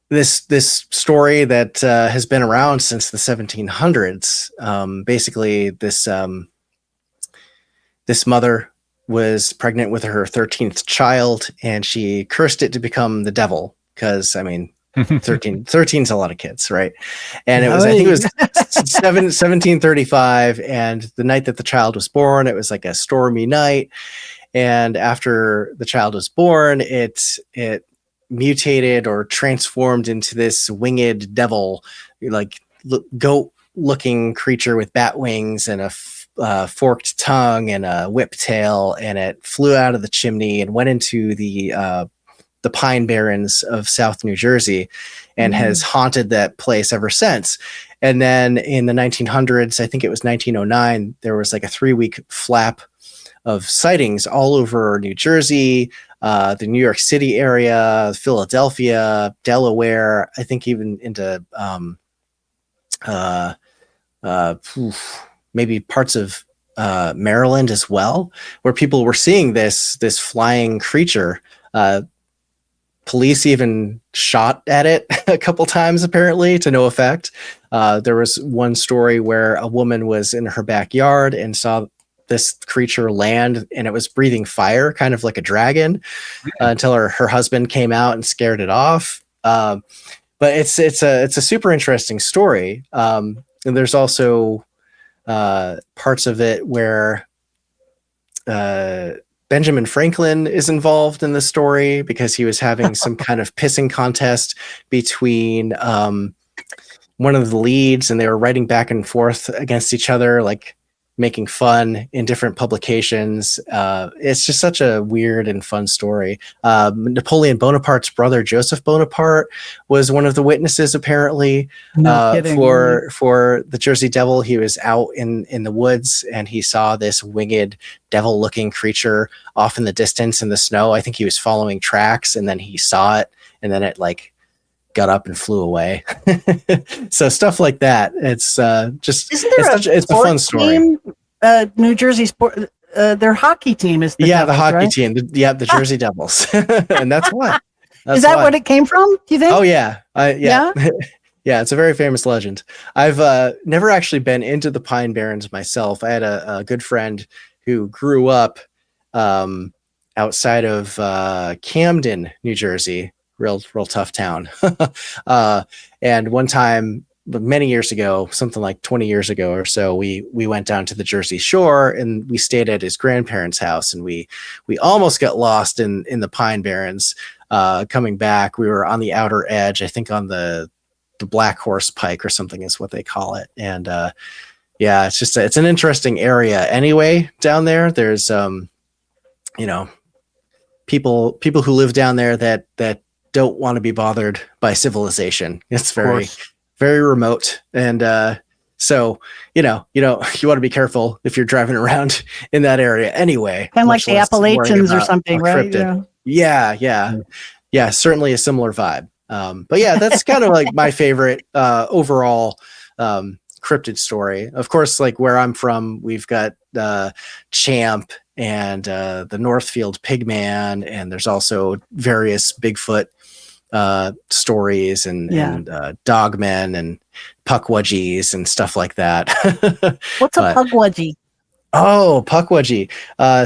this story that has been around since the 1700s. Basically, this mother was pregnant with her 13th child, and she cursed it to become the devil, because 13's a lot of kids, right? And I think it was 1735, and the night that the child was born, it was like a stormy night, and after the child was born, it mutated or transformed into this winged devil, like goat looking creature with bat wings and a forked tongue and a whip tail, and it flew out of the chimney and went into the Pine Barrens of South New Jersey, and has haunted that place ever since. And then in the 1900s, I think it was 1909, there was like a 3-week flap of sightings all over New Jersey, the New York City area, Philadelphia, Delaware, I think even into maybe parts of Maryland as well, where people were seeing this flying creature. Police even shot at it a couple times, apparently, to no effect. There was one story where a woman was in her backyard and saw this creature land, and it was breathing fire, kind of like a dragon, until her husband came out and scared it off. But it's a super interesting story. And there's also parts of it where Benjamin Franklin is involved in the story, because he was having some kind of pissing contest between one of the leads, and they were writing back and forth against each other, like making fun in different publications. It's just such a weird and fun story. Napoleon Bonaparte's brother, Joseph Bonaparte, was one of the witnesses, apparently, for the Jersey Devil. He was out in the woods, and he saw this winged devil-looking creature off in the distance in the snow. I think he was following tracks, and then he saw it, and then it got up and flew away. So stuff like that. It's just, it's a fun story. Team, New Jersey sport, their hockey team is the Devils, the hockey right? team. The Jersey Devils. And that's why. Is that what it came from, do you think? Oh yeah. Yeah. Yeah, it's a very famous legend. I've never actually been into the Pine Barrens myself. I had a good friend who grew up outside of Camden, New Jersey. Real tough town. And one time, many years ago, something like 20 years ago or so, we went down to the Jersey Shore, and we stayed at his grandparents' house, and we almost got lost in the Pine Barrens. Coming back, we were on the outer edge, I think on the Black Horse Pike or something is what they call it. And yeah, it's an interesting area anyway down there. There's people who live down there that don't want to be bothered by civilization. It's very, very remote. And so, you want to be careful if you're driving around in that area anyway. Kind of like the Appalachians or something, right? Yeah, certainly a similar vibe. But yeah, that's kind of like my favorite overall cryptid story. Of course, like where I'm from, we've got Champ and the Northfield Pigman, and there's also various Bigfoot stories and dogmen and Pucwudgies and stuff like that. What's a Pucwudgie? Oh, Pucwudgie.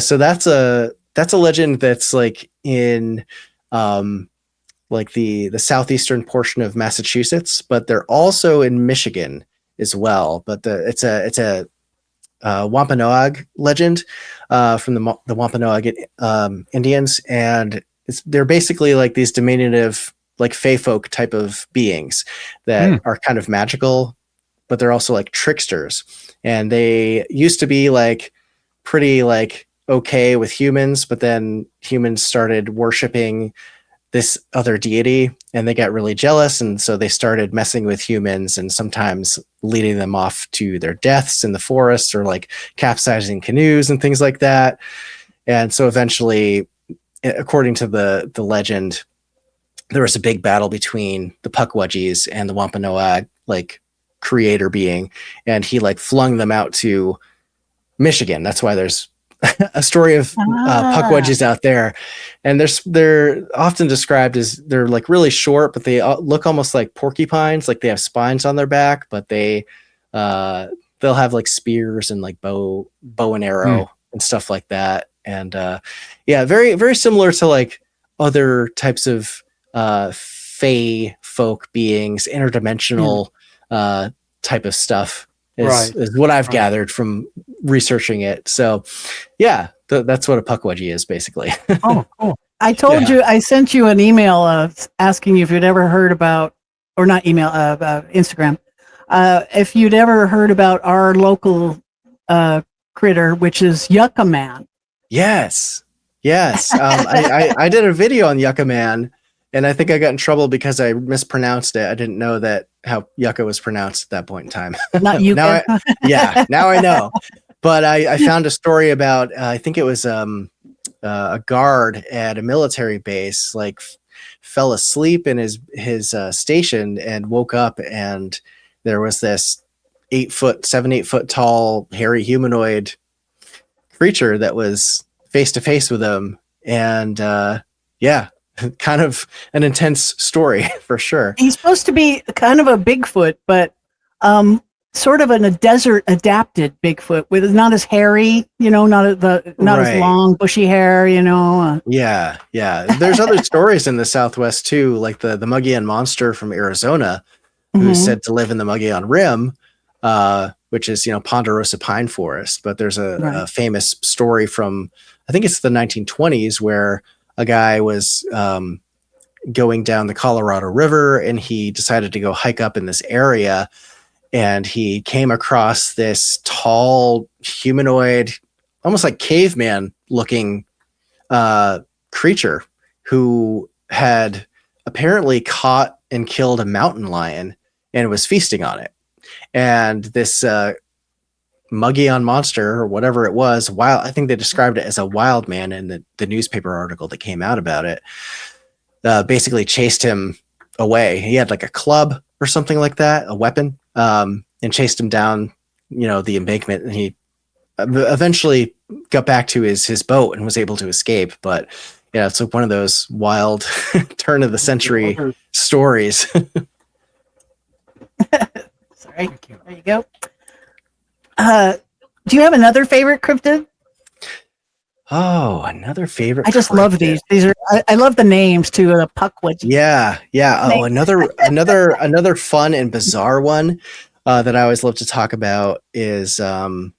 So that's a legend that's like in like the southeastern portion of Massachusetts, but they're also in Michigan as well. But it's a Wampanoag legend from the Wampanoag Indians, and they're basically like these diminutive, like fae folk type of beings that are kind of magical, but they're also like tricksters. And they used to be like pretty like okay with humans, but then humans started worshiping this other deity, and they got really jealous, and so they started messing with humans and sometimes leading them off to their deaths in the forest, or like capsizing canoes and things like that. And so eventually, according to the legend, there was a big battle between the Pucwudgies and the Wampanoag, like creator being, and he like flung them out to Michigan. That's why there's a story of Puckwudgies out there, and they're often described as they're like really short, but they look almost like porcupines, like they have spines on their back, but they'll have like spears and like bow and arrow and stuff like that. And very, very similar to like other types of fae folk beings, interdimensional type of stuff is what I've gathered from researching it. So that's what a Puckwudgie is basically. Oh, cool. I told you, I sent you an email asking you if you'd ever heard about, or not email, Instagram, if you'd ever heard about our local critter, which is Yucca Man. Yes. I did a video on Yucca Man, and I think I got in trouble because I mispronounced it. I didn't know that how yucca was pronounced at that point in time. Not yucca. Now I know. But I found a story about, I think it was a guard at a military base, like fell asleep in his station and woke up, and there was this 8 foot tall, hairy humanoid creature that was face to face with him. And kind of an intense story for sure. He's supposed to be kind of a Bigfoot, but sort of a desert adapted Bigfoot, with not as hairy, not as long bushy hair, Yeah. There's other stories in the Southwest too, like the Mothman monster from Arizona, who's said to live in the Mothman Rim, which is Ponderosa pine forest. But there's a famous story from, I think it's the 1920s, where a guy was going down the Colorado River, and he decided to go hike up in this area, and he came across this tall humanoid, almost like caveman looking creature, who had apparently caught and killed a mountain lion and was feasting on it. And this Mothman monster, or whatever it was, I think they described it as a wild man in the newspaper article that came out about it, basically chased him away. He had like a club or something like that, a weapon, and chased him down, the embankment. And he eventually got back to his boat and was able to escape. But it's like one of those wild turn of the century stories. Sorry. There you go. Do you have another favorite cryptid? Oh, another favorite. I just love these. These are I love the names too. The Pucwudgie. Yeah. Oh, another fun and bizarre one that I always love to talk about is oh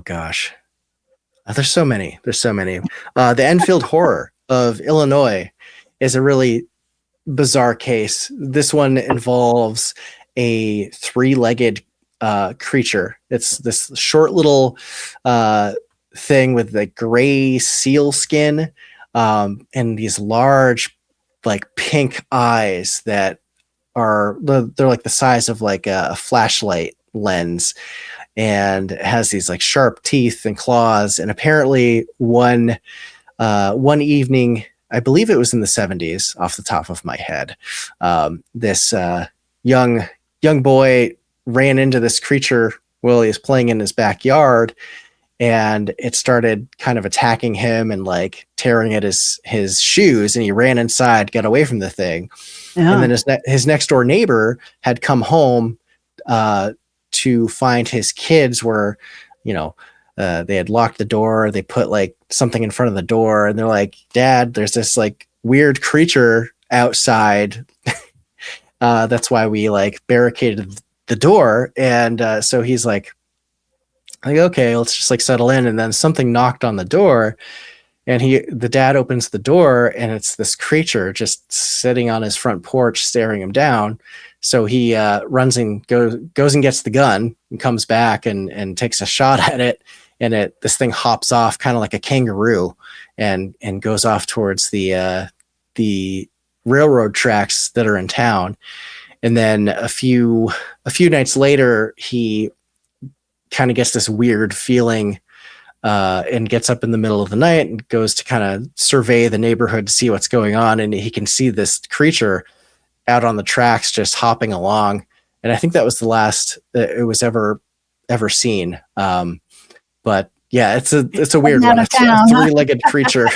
gosh, there's so many. The Enfield Horror of Illinois is a really bizarre case. This one involves a 3-legged creature. It's this short little thing with the gray seal skin and these large like pink eyes that they're like the size of like a flashlight lens, and it has these like sharp teeth and claws. And apparently one evening, I believe it was in the 70s off the top of my head, this young boy ran into this creature while he was playing in his backyard, and it started kind of attacking him and like tearing at his shoes, and he ran inside, got away from the thing. And then his next door neighbor had come home to find his kids were, they had locked the door. They put like something in front of the door, and they're like, "Dad, there's this like weird creature outside." That's why we like barricaded the door. And so he's like, okay, let's just like settle in. And then something knocked on the door, and the dad opens the door, and it's this creature just sitting on his front porch staring him down. So he runs and goes and gets the gun and comes back and takes a shot at it. And this thing hops off kind of like a kangaroo and goes off towards the the railroad tracks that are in town. And then a few nights later, he kind of gets this weird feeling and gets up in the middle of the night and goes to kind of survey the neighborhood to see what's going on. And he can see this creature out on the tracks just hopping along. And I think that was the last that it was ever seen. But yeah, it's a weird one. It's a three-legged creature.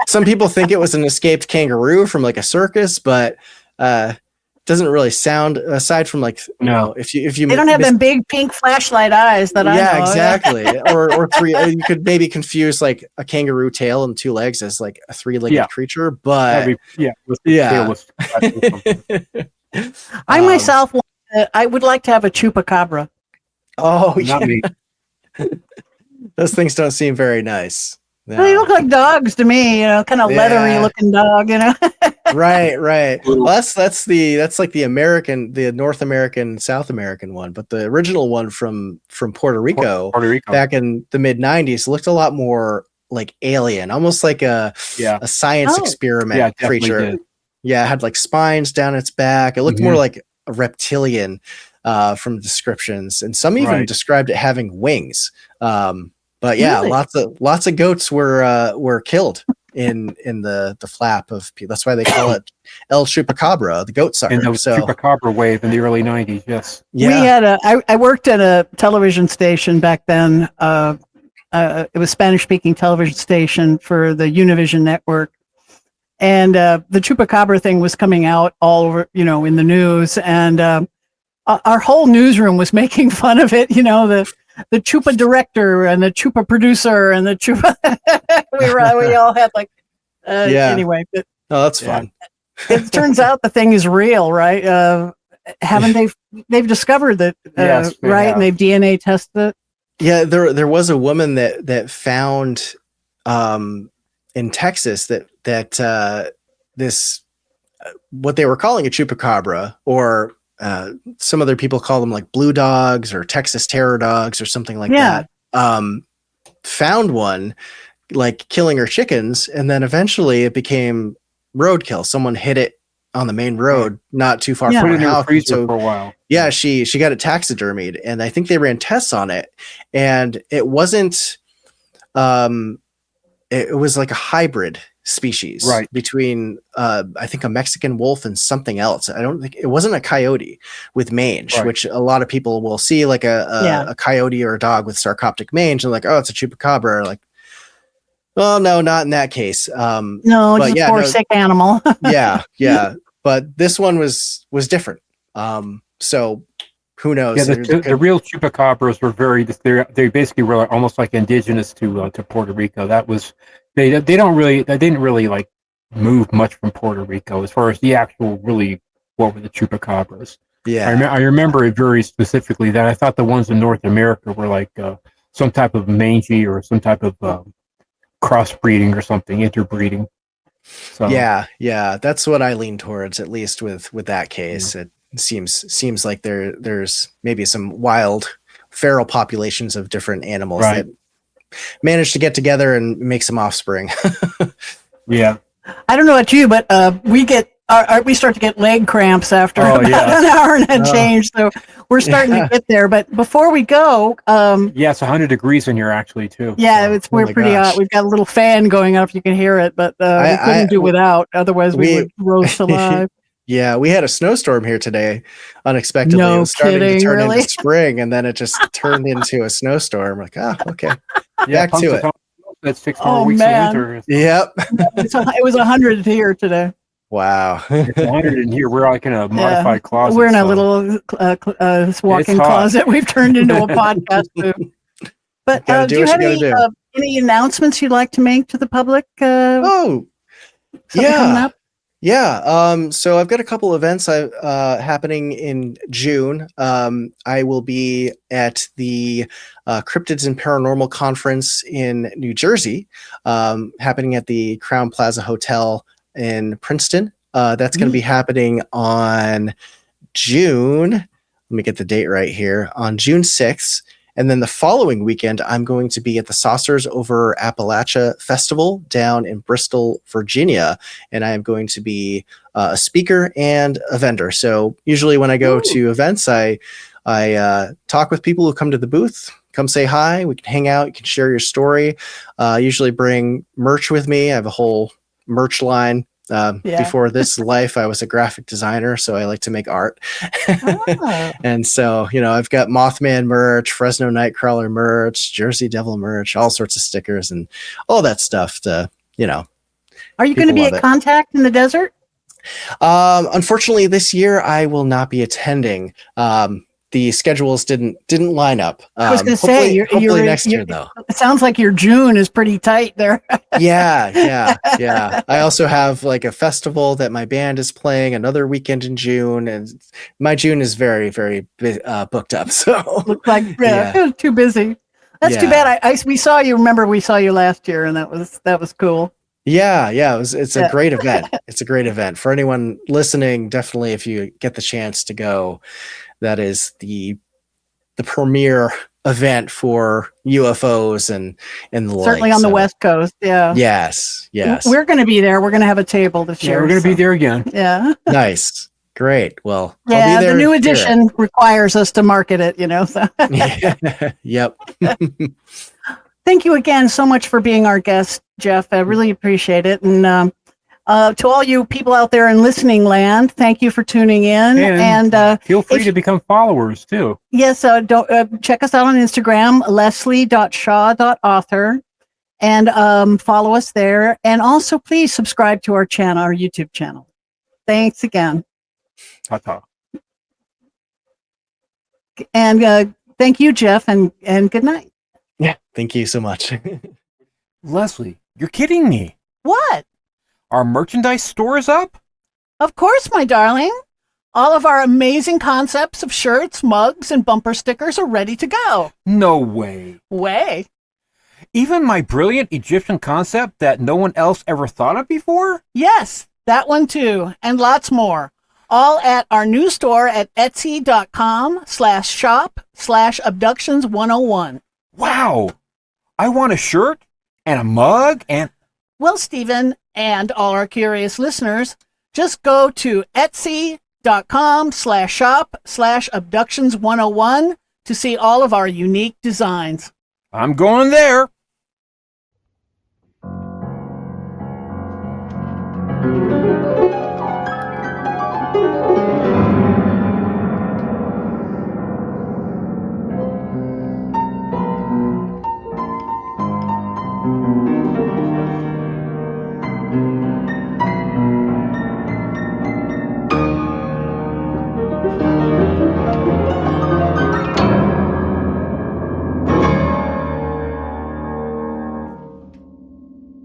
Some people think it was an escaped kangaroo from like a circus, but doesn't really sound, aside from like, you know, if you they don't have them big pink flashlight eyes that I know. Yeah, exactly. or three, you could maybe confuse like a kangaroo tail and two legs as like a three-legged creature, but I myself, I would like to have a chupacabra. Oh, not me. Those things don't seem very nice. No. They look like dogs to me, you know, kind of leathery looking dog, you know. Right. Well, that's like the North American, South American one, but the original one from Puerto Rico, back in the mid '90s looked a lot more like alien, almost like a science experiment creature. Did. Yeah, it had like spines down its back. It looked more like a reptilian from descriptions, and some even described it having wings. But yeah, really? lots of goats were killed in the flap of people. That's why they call it El Chupacabra, the goat sucker. And the Chupacabra wave in the early '90s. Yes. Yeah. We had I worked at a television station back then. It was Spanish-speaking television station for the Univision network, and the Chupacabra thing was coming out all over, you know, in the news, and our whole newsroom was making fun of it. You know, the Chupa director and the Chupa producer and the Chupa. we all had like, anyway. But, that's fun. It turns out the thing is real, right? Haven't they've discovered that, yes, right? And they've DNA tested it. Yeah, there was a woman that found in Texas that this what they were calling a chupacabra, or some other people call them like blue dogs or Texas terror dogs or something like that. Found one like killing her chickens, and then eventually it became roadkill. Someone hit it on the main road not too far from her house. So for a while. Yeah, she got it taxidermied, and I think they ran tests on it, and it wasn't it was like a hybrid species between I think a Mexican wolf and something else. I don't think it wasn't a coyote with mange, which a lot of people will see like a coyote or a dog with sarcoptic mange and like, oh, it's a chupacabra. Like, well, no, not in that case. No, just a poor sick animal. yeah. But this one was different. So who knows? Yeah, the real chupacabras were they basically were almost like indigenous to Puerto Rico. That was they didn't really like move much from Puerto Rico as far as the actual really what were the chupacabras. Yeah, I remember it very specifically that I thought the ones in North America were like some type of mangy or some type of crossbreeding or something, interbreeding. So yeah, that's what I lean towards, at least with that case. It seems like there's maybe some wild feral populations of different animals that manage to get together and make some offspring. Yeah, I don't know about you, but we start to get leg cramps after about an hour and a change, so we're starting to get there. But before we go, it's 100 degrees in here actually too. Yeah, so. We're pretty hot. We've got a little fan going up, if you can hear it, but we couldn't do without. Otherwise, we would roast alive. Yeah, we had a snowstorm here today, unexpectedly. No it was starting kidding, to turn really? into spring, and then it just turned into a snowstorm. Like, okay, back to it. That's 6 more weeks of winter. Yep. It was 100 here today. Wow. It's 100 in here. We're like in a modified closet. We're in a little walk-in closet. We've turned into a podcast booth. But do you have any announcements you'd like to make to the public? Coming up? Yeah. So I've got a couple events happening in June. I will be at the Cryptids and Paranormal Conference in New Jersey, happening at the Crown Plaza Hotel in Princeton. That's going to be happening on June. Let me get the date right here. On June 6th. And then the following weekend, I'm going to be at the Saucers Over Appalachia Festival down in Bristol, Virginia. And I am going to be a speaker and a vendor. So usually when I go to events, I talk with people who come to the booth, come say hi. We can hang out. You can share your story. Usually bring merch with me. I have a whole merch line. Before this life, I was a graphic designer, so I like to make art. And so, I've got Mothman merch, Fresno Nightcrawler merch, Jersey Devil merch, all sorts of stickers and all that stuff to, Are you going to be at Contact in the desert? Unfortunately, this year I will not be attending. The schedules didn't line up. I was going to say, hopefully next year, though. It sounds like your June is pretty tight there. Yeah. I also have like a festival that my band is playing another weekend in June, and my June is very, very booked up. So looks like too busy. That's too bad. We saw you. Remember, we saw you last year, and that was cool. Yeah. It's a great event. It's a great event for anyone listening. Definitely, if you get the chance to go. That is the premier event for UFOs and the like. Certainly on the West Coast, yeah. Yes. We're going to be there. We're going to have a table to share. Yeah, we're going to be there again. Yeah. Nice. Great. Well, yeah, I'll be there. The new edition requires us to market it, So. Yep. Thank you again so much for being our guest, Jeff. I really appreciate it. And to all you people out there in listening land, thank you for tuning in. And feel free to become followers too. Yes, don't check us out on Instagram, leslie.shaw.author, and follow us there. And also, please subscribe to our channel, our YouTube channel. Thanks again. Ta-ta. And thank you, Jeff, and good night. Yeah, thank you so much. Leslie, you're kidding me. What? Our merchandise store is up? Of course, my darling. All of our amazing concepts of shirts, mugs, and bumper stickers are ready to go. No way. Way. Even my brilliant Egyptian concept that no one else ever thought of before? Yes, that one too, and lots more. All at our new store at etsy.com/shop/abductions101. Wow. I want a shirt and a mug and... Well, Stephen, and all our curious listeners, just go to etsy.com/shop/abductions101 to see all of our unique designs. I'm going there.